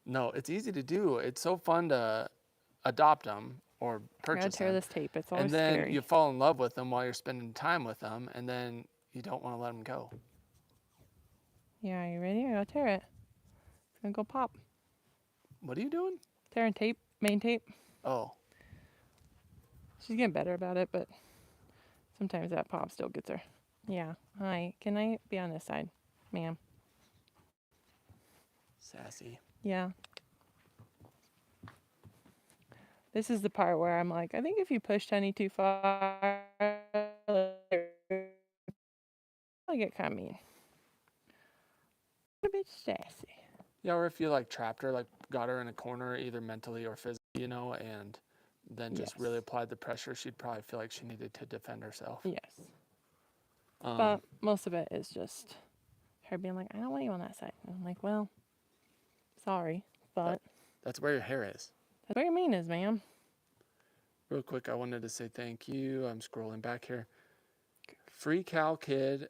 No, it's easy to do. It's so fun to adopt them or purchase them. Tear this tape. It's always and then scary. You fall in love with them while you're spending time with them, and then you don't want to let them go. Yeah, you ready? I gotta tear it. It's gonna go pop. What are you doing? Tearing tape, main tape. Oh. She's getting better about it, but sometimes that pop still gets her. Yeah. Hi. Can I be on this side, ma'am? Sassy. Yeah. This is the part where I'm like, I think if you push Honey too far, I get kind of mean. A bit sassy. Yeah, or if you like trapped her, like got her in a corner, either mentally or physically, and then just really applied the pressure, she'd probably feel like she needed to defend herself. Yes. But most of it is just her being like, I don't want you on that side. And I'm like, well, sorry, but that's where your hair is. That's where your mane is, ma'am. Real quick, I wanted to say thank you. I'm scrolling back here. Free Cow Kid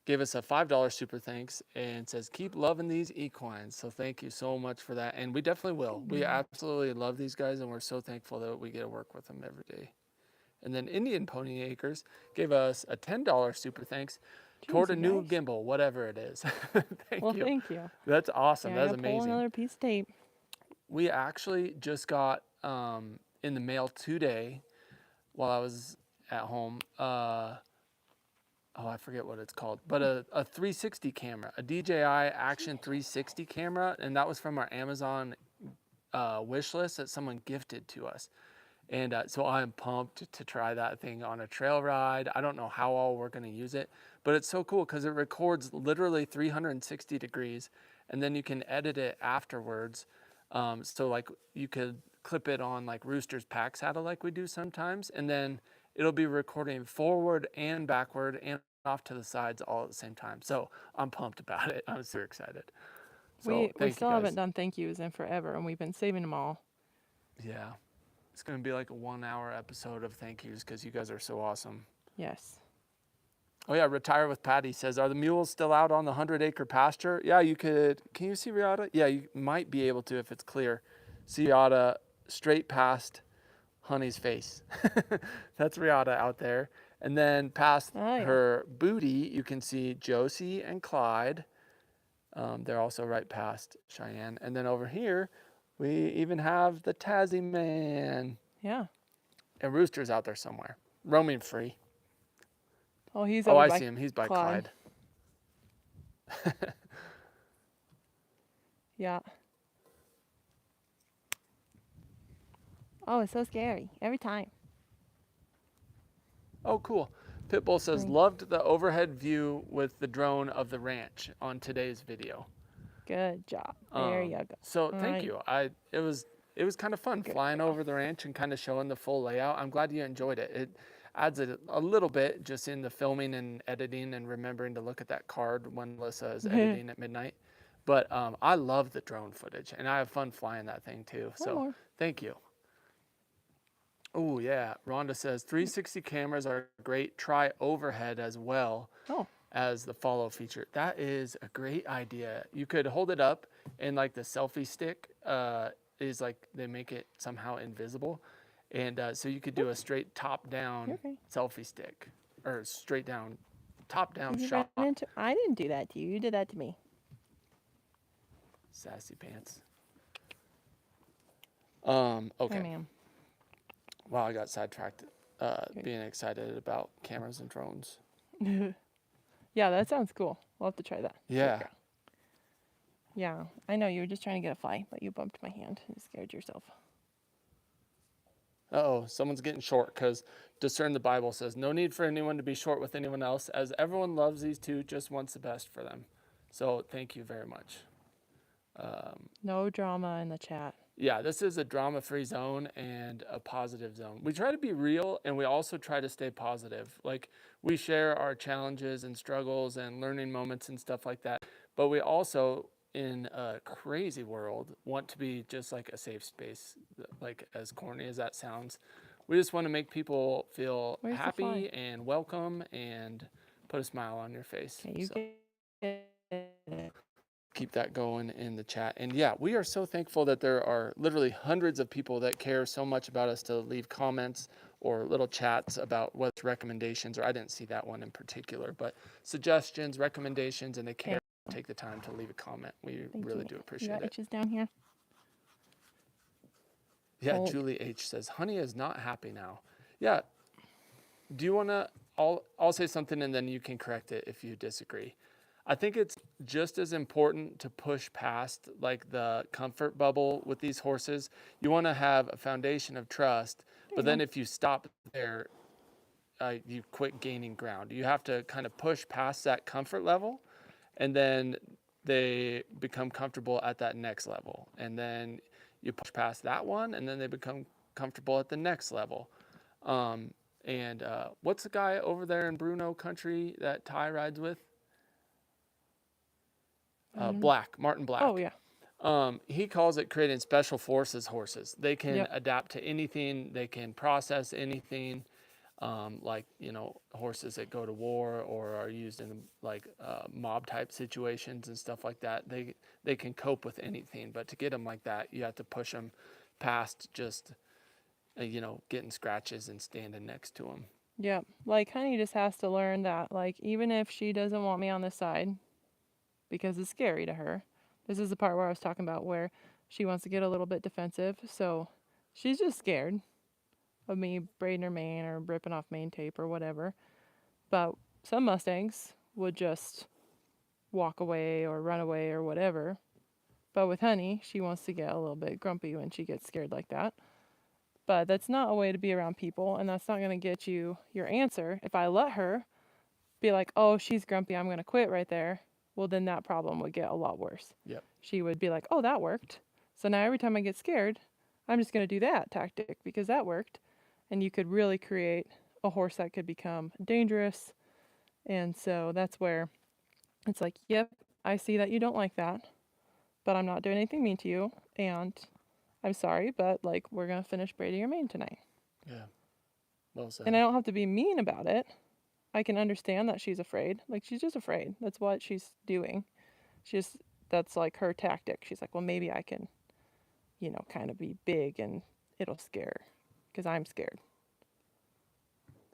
gave us a $5 super thanks and says, keep loving these equines. So thank you so much for that. And we definitely will. We absolutely love these guys, and we're so thankful that we get to work with them every day. And then Indian Pony Acres gave us a $10 super thanks toward a new gimbal, whatever it is. Thank you. Thank you. That's awesome. That's amazing. Pull another piece of tape. We actually just got in the mail today while I was at home. I forget what it's called, but a 360 camera, a DJI Action 360 camera, and that was from our Amazon wish list that someone gifted to us. And so I'm pumped to try that thing on a trail ride. I don't know how all we're going to use it, but it's so cool because it records literally 360 degrees, and then you can edit it afterwards. So like you could clip it on like Rooster's pack saddle like we do sometimes, and then it'll be recording forward and backward and off to the sides all at the same time. So I'm pumped about it. I'm super excited. So we still haven't done thank yous in forever, and we've been saving them all. Yeah. It's going to be like a 1-hour episode of thank yous because you guys are so awesome. Yes. Oh, yeah. Retire with Patty says, are the mules still out on the 100-acre pasture? Yeah, you could. Can you see Riata? Yeah, you might be able to if it's clear. See Riata straight past Honey's face. That's Riata out there. And then past her booty, you can see Josie and Clyde. They're also right past Cheyenne. And then over here, we even have the Tassie man. Yeah. And Rooster's out there somewhere, roaming free. Oh, he's over by see him. He's by Clyde. Yeah. Oh, it's so scary every time. Oh, cool. Pitbull says, Right. loved the overhead view with the drone of the ranch on today's video. Good job. There you go. So All thank right. you. It was kind of fun Good flying girl. over the ranch and kind of showing the full layout. I'm glad you enjoyed it. It adds a little bit just in the filming and editing and remembering to look at that card when Alyssa is editing at midnight. But I love the drone footage and I have fun flying that thing too. One So more. thank you. Oh yeah, Rhonda says 360 cameras are great. Try overhead as well Oh. as the follow feature. That is a great idea. You could hold it up and like the selfie stick is like they make it somehow invisible. And so you could do a straight top You're down okay. selfie stick or straight down, top down Did you shot. run into? I didn't do that to you. You did that to me. Sassy pants. Hi, Okay. ma'am. Wow, I got sidetracked being excited about cameras and drones. Yeah, that sounds cool. We'll have to try that. Good Yeah. girl. Yeah, I know you were just trying to get a fly, but you bumped my hand and scared yourself. Uh-oh, someone's getting short because Discern the Bible says, no need for anyone to be short with anyone else, as everyone loves these two, just wants the best for them. So thank you very much. No drama in the chat. Yeah, this is a drama-free zone and a positive zone. We try to be real and we also try to stay positive. Like we share our challenges and struggles and learning moments and stuff like that. But we also, in a crazy world, want to be just like a safe space. Like as corny as that sounds, we just want to make people feel Where's the happy fly? and welcome and put a smile on your face. Okay, you So get it. keep that going in the chat. And yeah, we are so thankful that there are literally hundreds of people that care so much about us to leave comments or little chats about what's recommendations, or I didn't see that one in particular, but suggestions, recommendations, and they care to take the time to leave a comment. We Thank really you. do You appreciate got it. itches down here? Yeah, Oh. Julie H says, honey is not happy now. Yeah. Do you want to, I'll say something and then you can correct it if you disagree. I think it's just as important to push past like the comfort bubble with these horses. You want to have a foundation of trust, but then if you stop there, you quit gaining ground. You have to kind of push past that comfort level, and then they become comfortable at that next level. And then you push past that one, and then they become comfortable at the next level. And what's the guy over there in Bruno country that Ty rides with? Black, Martin Black. Oh, yeah. He calls it creating special forces horses. They can Yep. adapt to anything. They can process anything. Like, you know, horses that go to war or are used in like mob type situations and stuff like that. They can cope with anything. But to get them like that, you have to push them past just, you know, getting scratches and standing next to them. Yep. Like, Honey just has to learn that, like, even if she doesn't want me on this side because it's scary to her, this is the part where I was talking about where she wants to get a little bit defensive. So she's just scared of me braiding her mane or ripping off mane tape or whatever. But some Mustangs would just walk away or run away or whatever. But with Honey, she wants to get a little bit grumpy when she gets scared like that. But that's not a way to be around people, and that's not going to get you your answer. If I let her be like, oh, she's grumpy, I'm going to quit right there, well, then that problem would get a lot worse. Yep. She would be like, oh, that worked. So now every time I get scared, I'm just going to do that tactic because that worked. And you could really create a horse that could become dangerous. And so that's where it's like, yep, I see that you don't like that, but I'm not doing anything mean to you. And I'm sorry, but like, we're going to finish braiding your mane tonight. Yeah. Well said. And I don't have to be mean about it. I can understand that she's afraid. Like, she's just afraid. That's what she's doing. That's like her tactic. She's like, well, maybe I can, you know, kind of be big and it'll scare her because I'm scared.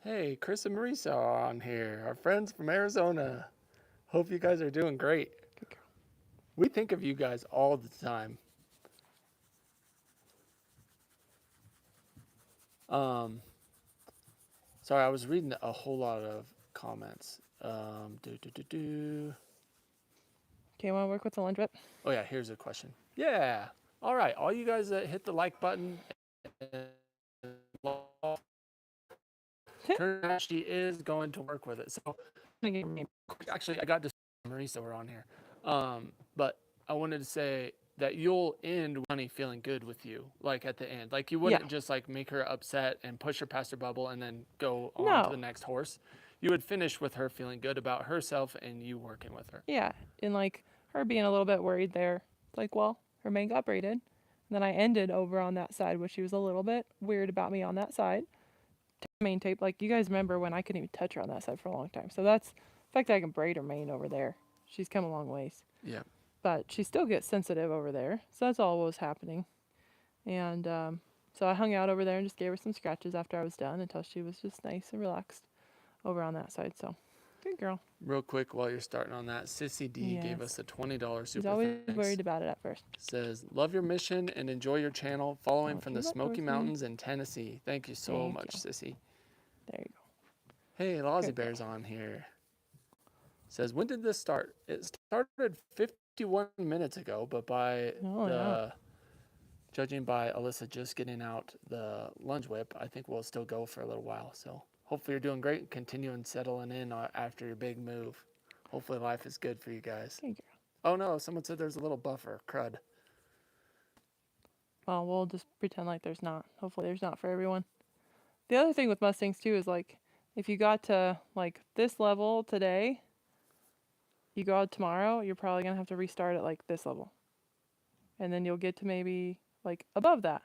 Hey, Chris and Marisa are on here, our friends from Arizona. Hope you guys are doing great. Good girl. We think of you guys all the time. Sorry, I was reading a whole lot of comments. Okay, want to work with the lunge whip? Oh yeah, here's a question. Yeah. All right, all you guys that hit the like button. Turns out she is going to work with it. So actually, I got this. Marisa, we're on here. But I wanted to say that you'll end Honey feeling good with you, like at the end. Like you wouldn't just like make her upset and push her past her bubble and then go on to the next horse. You would finish with her feeling good about herself and you working with her. Yeah, and like her being a little bit worried there. It's like, well, her mane got braided. And then I ended over on that side, which she was a little bit weird about me on that side. Mane tape, like you guys remember when I couldn't even touch her on that side for a long time. So that's the fact that I can braid her mane over there. She's come a long ways. Yeah. But she still gets sensitive over there. So that's all what was happening. And so I hung out over there and just gave her some scratches after I was done until she was just nice and relaxed over on that side. So good girl. Real quick, while you're starting on that, Sissy D gave us a $20 super She's always worried about it at first. Says, love your mission and enjoy your channel, following from the Smoky Mountains in Tennessee. Thank you so much, Sissy. There you go. Hey, Lozzie Bear's on here. Says, when did this start? It started 51 minutes ago, but by judging by Alyssa just getting out the lunge whip, I think we'll still go for a little while. So hopefully you're doing great. Continuing settling in after your big move. Hopefully life is good for you guys. Hey, girl. Oh no, someone said there's a little buffer. Crud. Well, we'll just pretend like there's not. Hopefully there's not for everyone. The other thing with Mustangs too is like, if you got to like this level today, you go out tomorrow, you're probably going to have to restart at like this level. And then you'll get to maybe like above that.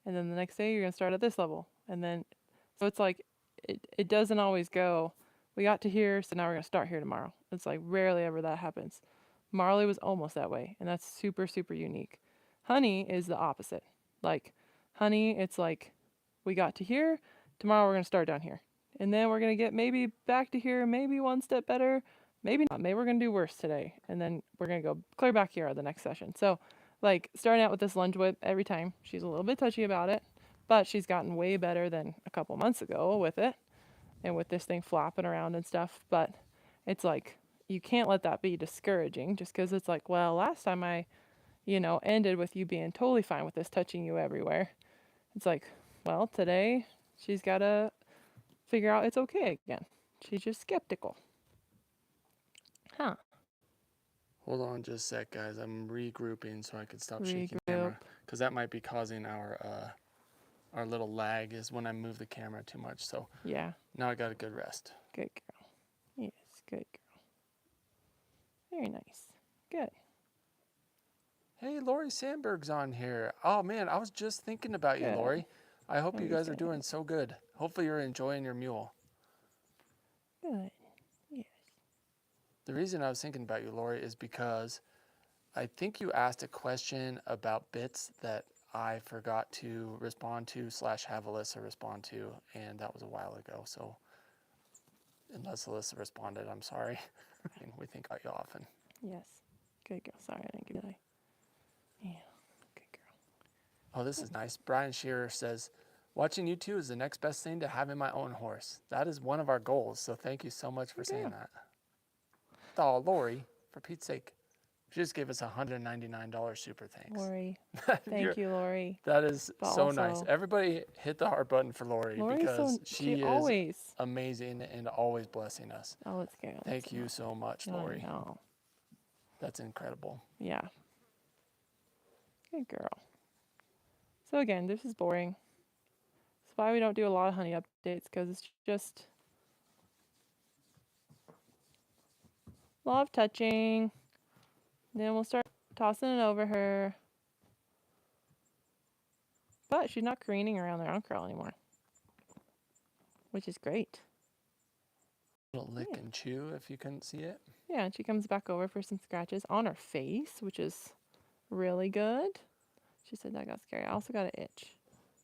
And then the next day you're going to start at this level. And then, so it's like, it doesn't always go, we got to here, so now we're going to start here tomorrow. It's like rarely ever that happens. Marley was almost that way. And that's super, super unique. Honey is the opposite. Like Honey, it's like, we got to here, tomorrow we're going to start down here. And then we're going to get maybe back to here, maybe one step better, maybe not. Maybe we're going to do worse today. And then we're going to go clear back here the next session. So like starting out with this lunge whip every time, she's a little bit touchy about it, but she's gotten way better than a couple months ago with it and with this thing flopping around and stuff. But it's like, you can't let that be discouraging just because it's like, well, last time I, ended with you being totally fine with this touching you everywhere. It's like, well, today she's got to figure out it's okay again. She's just skeptical. Huh. Hold on just a sec, guys. I'm regrouping so I can stop shaking the camera. Because that might be causing our little lag is when I move the camera too much. So yeah. Now I got a good rest. Good girl. Yes, good girl. Very nice. Good. Hey, Lori Sandberg's on here. Oh, man, I was just thinking about you, Lori. I hope you guys are doing so good. Hopefully you're enjoying your mule. Good. Yes. The reason I was thinking about you, Lori, is because I think you asked a question about bits that I forgot to respond to / have Alyssa respond to, and that was a while ago. So unless Alyssa responded, I'm sorry. I mean, we think about you often. Yes. Good girl. Sorry, I didn't give you that. Yeah. Good girl. Oh, this is nice. Brian Shearer says, watching you two is the next best thing to having my own horse. That is one of our goals, so thank you so much for saying that. Oh, Lori, for Pete's sake. She just gave us $199 super thanks. Lori. Thank you, Lori. That is so nice. Everybody hit the heart button for Lori because she is always amazing and always blessing us. Oh, it's good. Thank you so much, Lori. No. That's incredible. Yeah. Good girl. So again, this is boring. That's why we don't do a lot of honey updates, because it's just a lot of touching. Then we'll start tossing it over her. But she's not careening around the round curl anymore, which is great. A little lick and chew if you couldn't see it. Yeah, and she comes back over for some scratches on her face, which is really good. She said that got scary. I also got an itch.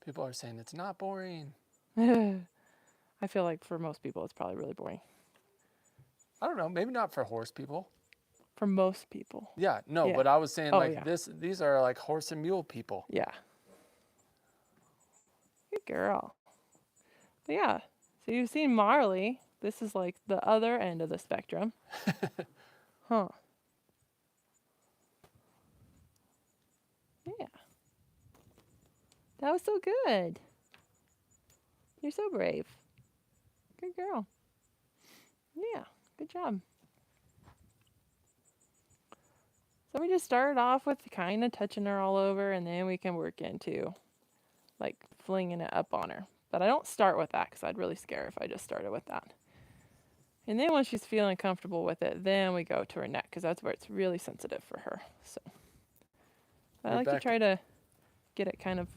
People are saying it's not boring. I feel like for most people it's probably really boring. I don't know, maybe not for horse people. For most people. Yeah, no, but I was saying these are like horse and mule people. Yeah. Good girl. But yeah, so you've seen Marley. This is like the other end of the spectrum. Huh. That was so good. You're so brave. Good girl. Yeah, good job. So we just started off with kind of touching her all over, and then we can work into like flinging it up on her. But I don't start with that because I'd really scare her if I just started with that. And then when she's feeling comfortable with it, then we go to her neck because that's where it's really sensitive for her. So I like to try to get it kind of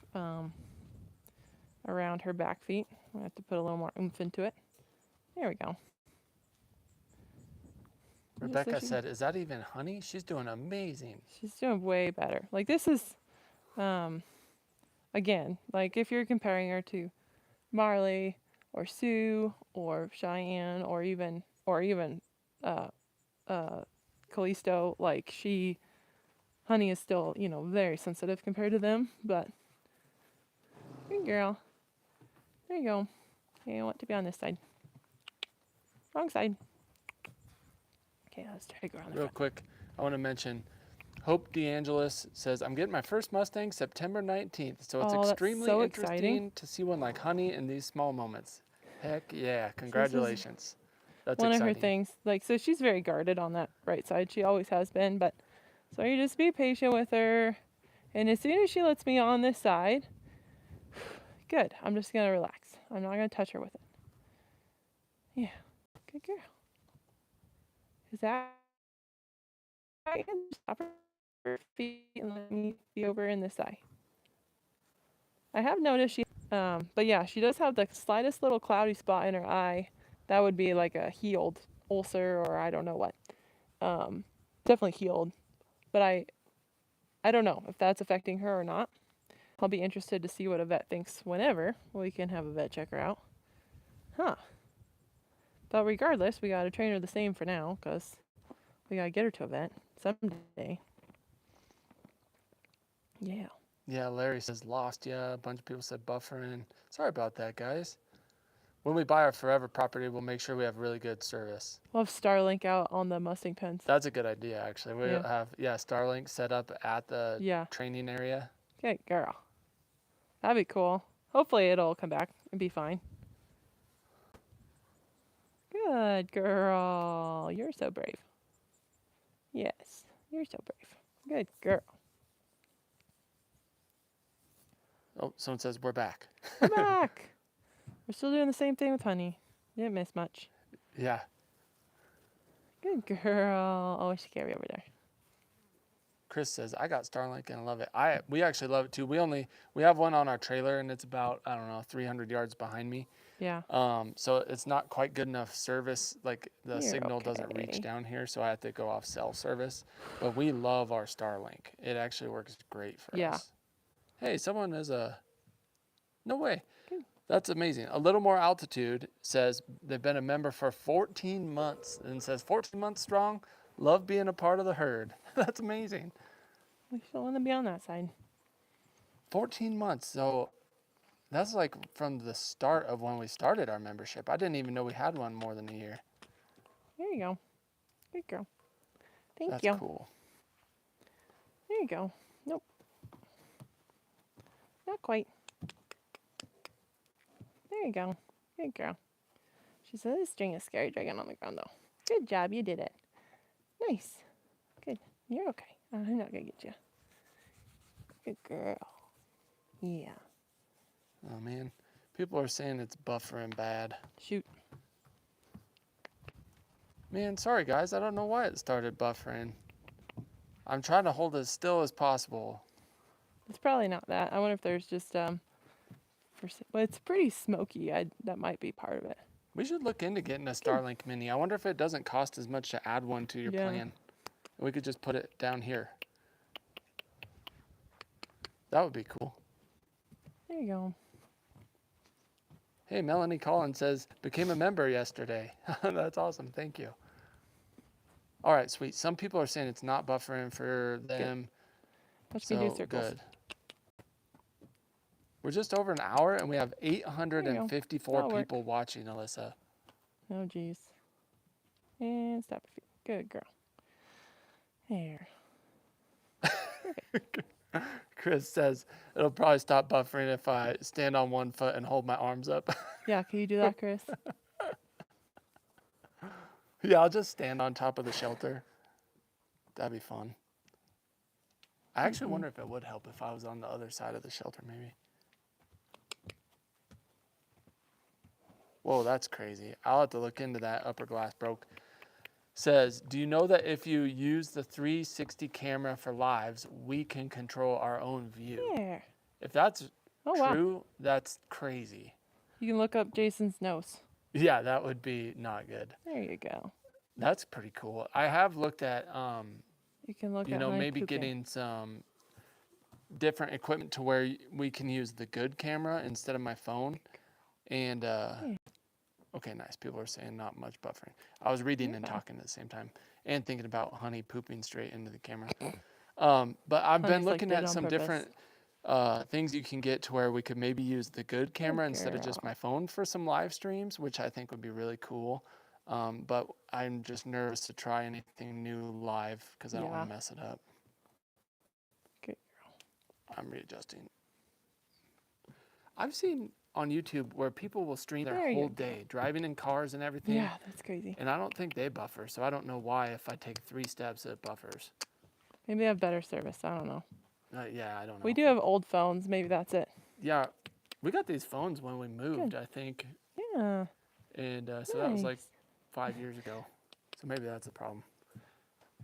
around her back feet. I have to put a little more oomph into it. There we go. Rebecca said, is that even honey? She's doing amazing. She's doing way better. Like this is, again, like if you're comparing her to Marley or Sue or Cheyenne or even Callisto, like Honey is still, very sensitive compared to them, but good girl. There you go. Okay, I want to be on this side. Wrong side. Okay, let's try to go around the Real quick, I want to mention Hope DeAngelis says, I'm getting my first Mustang September 19th, so it's extremely so interesting exciting. to see one like Honey in these small moments. Heck yeah, congratulations. That's one exciting. of her things. Like, so she's very guarded on that right side. She always has been, but so you just be patient with her. And as soon as she lets me on this side, good. I'm just going to relax. I'm not going to touch her with it. Yeah, good girl. Is that right? Stop her feet and let me be over in this eye. I have noticed but yeah, she does have the slightest little cloudy spot in her eye. That would be like a healed ulcer or I don't know what. Definitely healed, but I don't know if that's affecting her or not. I'll be interested to see what a vet thinks whenever we can have a vet check her out. Huh. But regardless, we gotta train her the same for now, because we gotta get her to a vet someday. Yeah. Yeah, Larry says lost. Yeah, a bunch of people said buffering. Sorry about that, guys. When we buy our forever property, we'll make sure we have really good service. We'll have Starlink out on the Mustang pens. That's a good idea, actually. We'll have, Starlink set up at the training area. Good girl. That'd be cool. Hopefully it'll come back and be fine. Good girl. You're so brave. Yes, you're so brave. Good girl. Oh, someone says we're back. We're back. We're still doing the same thing with Honey. Didn't miss much. Yeah. Good girl. Oh, she carry over there. Chris says, I got Starlink and I love it. We actually love it too. We have one on our trailer and it's about, 300 yards behind me. Yeah. So it's not quite good enough service. Like the signal doesn't reach down here. So I have to go off cell service, but we love our Starlink. It actually works great for us. Hey, someone is no way. Good. That's amazing. A little more altitude says they've been a member for 14 months and says 14 months strong. Love being a part of the herd. That's amazing. We still want to be on that side. 14 months. So that's like from the start of when we started our membership. I didn't even know we had one more than a year. There you go. Good girl. Thank you. That's cool. There you go. Nope. Not quite. There you go. Good girl. She said this string is scary dragging on the ground though. Good job. You did it. Nice. Good. You're okay. I'm not going to get you. Good girl. Yeah. Oh, man. People are saying it's buffering bad. Shoot. Man, sorry, guys. I don't know why it started buffering. I'm trying to hold it as still as possible. It's probably not that. I wonder if there's just, but it's pretty smoky. That might be part of it. We should look into getting a Starlink Mini. I wonder if it doesn't cost as much to add one to your plan. We could just put it down here. That would be cool. There you go. Hey, Melanie Collins says, became a member yesterday. That's awesome. Thank you. All right, sweet. Some people are saying it's not buffering for them. Watch me do circles. Good. We're just over an hour and we have 854 people watching, Alyssa. Oh, geez. And stop your feet. Good girl. There. Chris says it'll probably stop buffering if I stand on one foot and hold my arms up. Yeah, can you do that, Chris? Yeah, I'll just stand on top of the shelter. That'd be fun. I actually wonder if it would help if I was on the other side of the shelter, maybe. Whoa, that's crazy. I'll have to look into that. Upper glass broke. Says, do you know that if you use the 360 camera for lives, we can control our own view? There. If that's Oh, true, wow. that's crazy. You can look up Jason's nose. Yeah, that would be not good. There you go. That's pretty cool. I have looked at, You can look you at know, Honey maybe pooping. getting some different equipment to where we can use the good camera instead of my phone. And, okay, nice. People are saying not much buffering. I was reading and talking at the same time and thinking about Honey pooping straight into the camera. But I've been Honey's, like, looking did at on some purpose. different things you can get to where we could maybe use the good camera instead of just girl. my phone for some live streams, which I think would be really cool. But I'm just nervous to try anything new live because I don't want Yeah. to mess it up. Good I'm readjusting. I've seen on YouTube where people will stream their There you whole go. day, driving in cars and everything. Yeah, that's crazy. And I don't think they buffer, so I don't know why if I take 3 steps it buffers. Maybe they have better service. I don't know. Yeah, I don't know. We do have old phones. Maybe that's it. Yeah, we got these phones when we moved, I think. Yeah. And so that was like Nice. 5 years ago. So maybe that's the problem.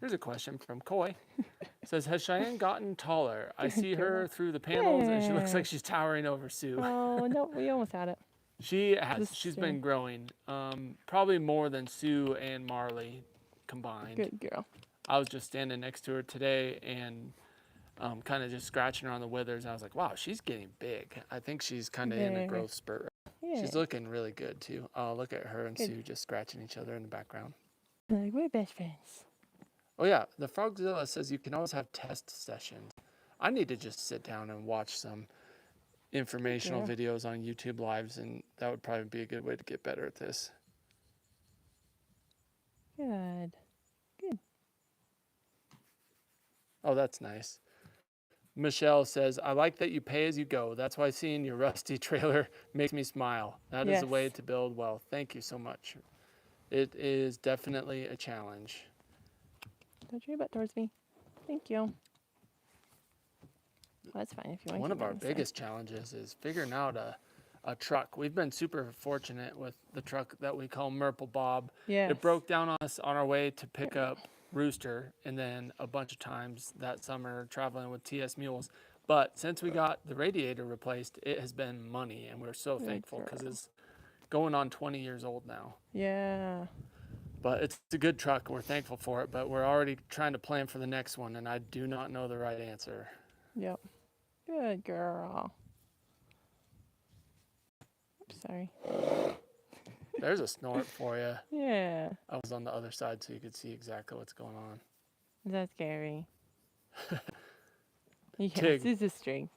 Here's a question from Coy. It says, has Cheyenne gotten taller? I see her through the panels and she looks like she's towering over Sue. Oh, no, we almost had it. She has. Just She's staring. been growing. Probably more than Sue and Marley combined. Good girl. I was just standing next to her today and kind of just scratching her on the withers. I was like, wow, she's getting big. I think she's kind of in a There. growth spurt. Yeah. She's looking really good too. Look at her and Good. Sue just scratching each other in the background. Like, we're best friends. Oh yeah, the Frogzilla says you can always have test sessions. I need to just sit down and watch some informational videos on YouTube Lives, and that would probably be a good way to get better at this. Good. Good. Oh, that's nice. Michelle says, I like that you pay as you go. That's why seeing your rusty trailer makes me smile. That is a way Yes. to build wealth. Thank you so much. It is definitely a challenge. Don't turn your butt towards me. Thank you. That's fine if you want. One to of our biggest challenges is figuring out a truck. We've been super fortunate with the truck that we call Merple Bob. Yes. It broke down on us on our way to pick up Rooster, and then a bunch of times that summer traveling with TS Mules. But since we got the radiator replaced, it has been money, and we're so thankful because it's going on 20 years old now. Yeah. But it's a good truck. We're thankful for it, but we're already trying to plan for the next one, and I do not know the right answer. Yep. Good girl. Oops, sorry. There's a snort for you. Yeah. I was on the other side so you could see exactly what's going on. That's scary. Yes, Tig. it's a string.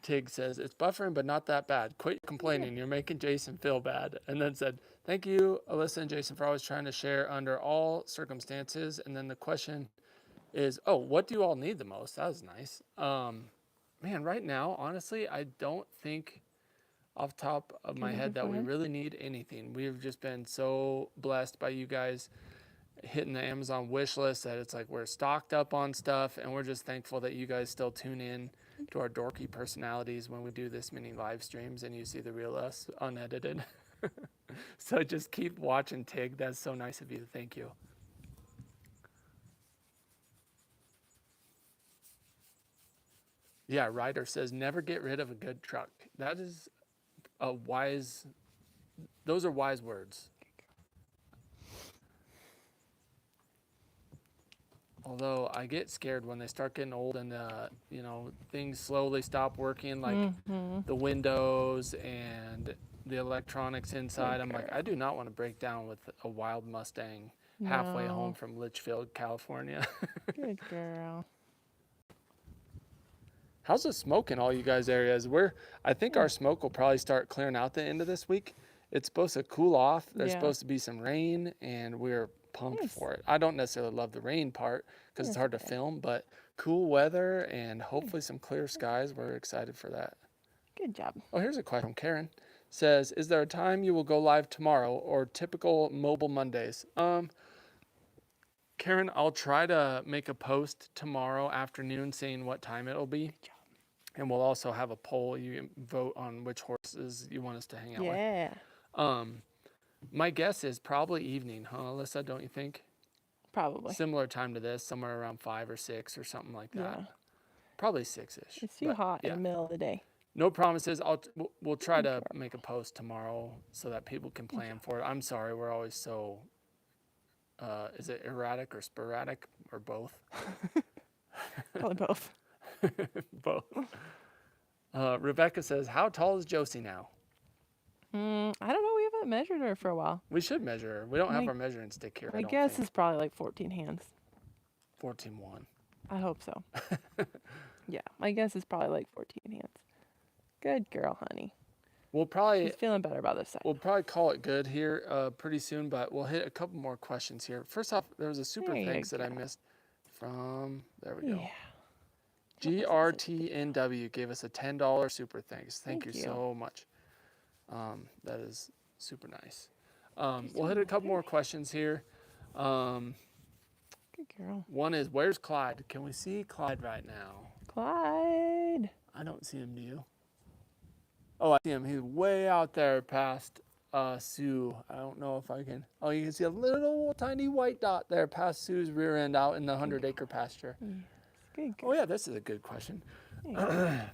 Tig says, it's buffering, but not that bad. Quit complaining. You're making Jason feel bad. And then said, thank you, Alyssa and Jason, for always trying to share under all circumstances. And then the question is, oh, what do you all need the most? That was nice. Man, right now, honestly, I don't think off the top of my head that we really need anything. We've just been so blessed by you guys hitting the Amazon wish list that it's like we're stocked up on stuff, and we're just thankful that you guys still tune in to our dorky personalities when we do this many live streams and you see the real us unedited. So just keep watching, Tig. That's so nice of you. Thank you. Yeah, Ryder says never get rid of a good truck. That is a wise, those are wise words. Although I get scared when they start getting old and you know, things slowly stop working, like the windows and the electronics inside. I'm like, I do not want to break down with a wild Mustang halfway home from Litchfield, California. Good girl. How's the smoke in all you guys' areas? I think our smoke will probably start clearing out the end of this week. It's supposed to cool off. There's supposed to be some rain, and we're pumped for it. I don't necessarily love the rain part because it's hard to film, but cool weather and hopefully some clear skies. We're excited for that. Good job. Oh, here's a question from Karen. Says, is there a time you will go live tomorrow or typical mobile Mondays? Karen, I'll try to make a post tomorrow afternoon saying what time it'll be. Good job. And we'll also have a poll. You can vote on which horses you want us to hang out with. Yeah. My guess is probably evening, huh, Alyssa? Don't you think? Probably. Similar time to this, somewhere around 5 or 6 or something like that. Yeah. Probably 6-ish. It's too hot in the middle of the day. No promises. We'll try to make a post tomorrow so that people can plan for it. I'm sorry, we're always so. Is it erratic or sporadic or both? Probably both. Both. Rebecca says, "How tall is Josie now?" I don't know. We haven't measured her for a while. We should measure her. We don't have our measuring stick here. My guess is probably like 14 hands. 14.1. I hope so. Yeah, my guess is probably like 14 hands. Good girl, honey. We'll probably. She's feeling better about this side. We'll probably call it good here pretty soon, but we'll hit a couple more questions here. First off, there was a super thanks that I missed from. There we go. Yeah. GRTNW gave us a $10 super thanks. Thank you so much. That is super nice. We'll hit a couple more questions here. Good girl. One is, where's Clyde? Can we see Clyde right now? Clyde. I don't see him, do you? Oh, I see him. He's way out there past Sue. I don't know if I can. Oh, you can see a little tiny white dot there past Sue's rear end out in the 100-acre pasture. Good girl. Oh, yeah, this is a good question.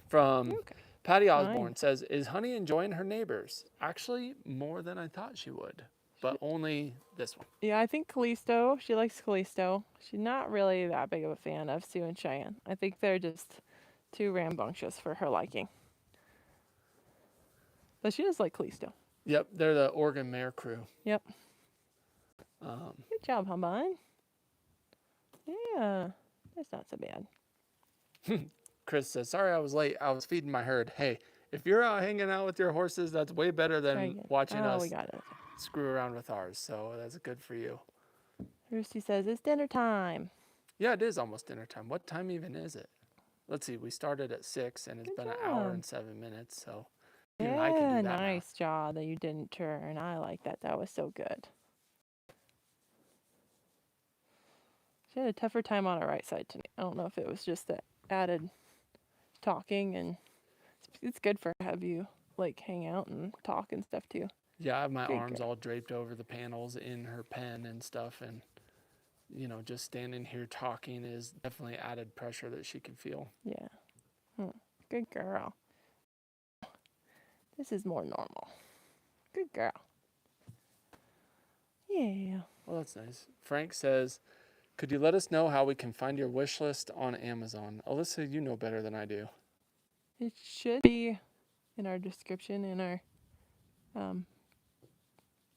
From Patty Osborne says, is Honey enjoying her neighbors? Actually, more than I thought she would, but only this one. Yeah, I think Callisto, she likes Callisto. She's not really that big of a fan of Sue and Cheyenne. I think they're just too rambunctious for her liking. But she does like Callisto. Yep, they're the Oregon Mare crew. Yep. Good job, huh, bud? Yeah, that's not so bad. Chris says, sorry I was late. I was feeding my herd. Hey, if you're out hanging out with your horses, that's way better than watching us screw around with ours. So that's good for you. Rusty says, it's dinner time. Yeah, it is almost dinner time. What time even is it? Let's see. We started at 6 and it's been an hour and 7 minutes. So even I can do that nice job that you didn't turn. I like that. That was so good. She had a tougher time on her right side tonight. I don't know if it was just the added talking, and it's good for have you like hang out and talk and stuff too. Yeah, I have my arms all draped over the panels in her pen and stuff, and you know, just standing here talking is definitely added pressure that she can feel. Yeah. Good girl. This is more normal. Good girl. Yeah. Well, that's nice. Frank says, could you let us know how we can find your wish list on Amazon? Alyssa, you know better than I do. It should be in our description, in our,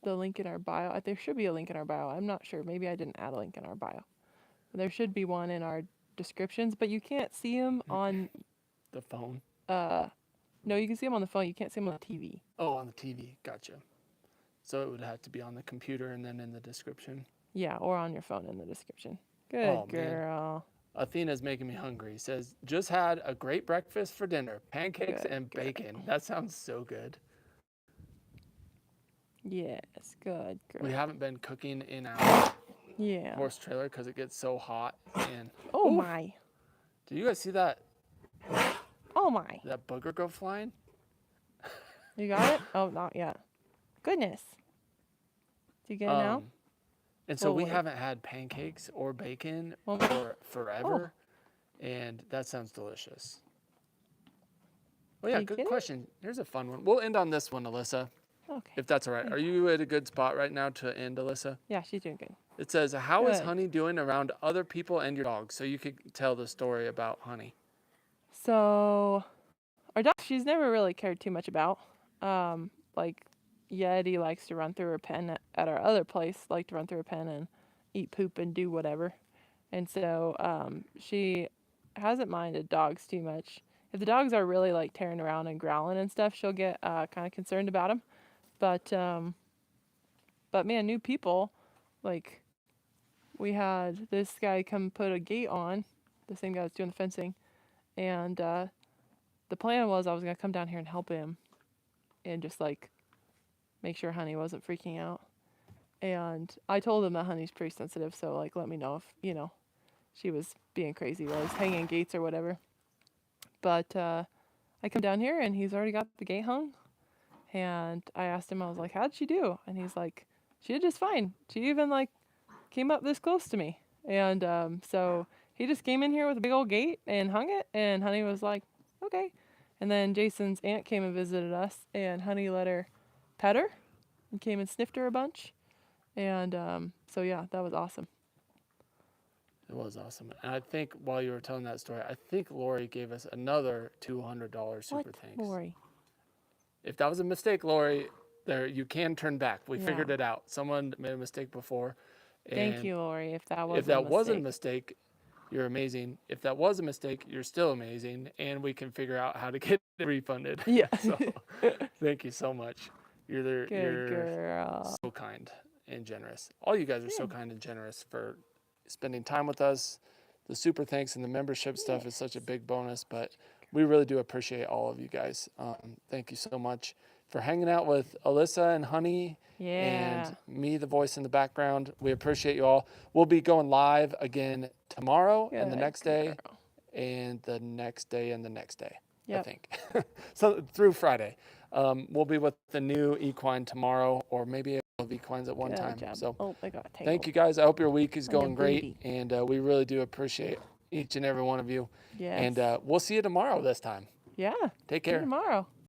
the link in our bio. There should be a link in our bio. I'm not sure. Maybe I didn't add a link in our bio. But there should be one in our descriptions, but you can't see them on the phone. No, you can see them on the phone. You can't see them on the TV. Oh, on the TV. Gotcha. So it would have to be on the computer and then in the description. Yeah, or on your phone in the description. Good girl. Man. Athena's making me hungry. Says, just had a great breakfast for dinner. Pancakes and bacon. That sounds so good. Yes, good girl. We haven't been cooking in our horse trailer because it gets so hot. And oh my. Do you guys see that? Oh my. That booger go flying? You got it? Oh, not yet. Goodness. Do you get it now? And so we haven't had pancakes or bacon for forever, and that sounds delicious. Oh yeah, good question. Here's a fun one. We'll end on this one, Alyssa. Okay. If that's all right. Are you at a good spot right now to end, Alyssa? Yeah, she's doing good. It says, how is Honey doing around other people and your dog? So you could tell the story about Honey. So our dog, she's never really cared too much about. Like Yeti likes to run through her pen at our other place, like to run through her pen and eat poop and do whatever. And so she hasn't minded dogs too much. If the dogs are really like tearing around and growling and stuff, she'll get kind of concerned about them. But man, new people, like we had this guy come put a gate on the same guy that's doing the fencing. And the plan was I was going to come down here and help him and just like make sure Honey wasn't freaking out. And I told him that Honey's pretty sensitive, so like let me know if, you know, she was being crazy while he's hanging gates or whatever. But I come down here and he's already got the gate hung. And I asked him, I was like, how'd she do? And he's like, she did just fine. She even like came up this close to me. And so he just came in here with a big old gate and hung it. And Honey was like, okay. And then Jason's aunt came and visited us, and Honey let her pet her and came and sniffed her a bunch. And so yeah, that was awesome. It was awesome. And I think while you were telling that story, I think Lori gave us another $200 super thanks. Lori? If that was a mistake, Lori, there you can turn back. We Yeah. figured it out. Someone made a mistake before. Thank you, Lori. If that was wasn't a mistake, you're amazing. If that was a mistake, you're still amazing, and we can figure out how to get it refunded. Yeah. So, thank you so much. You're Good girl. so kind and generous. All you guys are so kind and generous for spending time with us. The super thanks and the membership stuff is such a big bonus, but we really do appreciate all of you guys. Thank you so much for hanging out with Alyssa and Honey and me, the voice in the background. We appreciate you all. We'll be going live again tomorrow and the next day and the next day and the next day, I think. So through Friday. We'll be with the new equine tomorrow, or maybe of equines at one time. Job. So oh, I got tangled. thank you guys. I hope your week is On your going great, booty. and we really do appreciate each and every one of you. Yes. And we'll see you tomorrow this time. Yeah. Take See you care. tomorrow.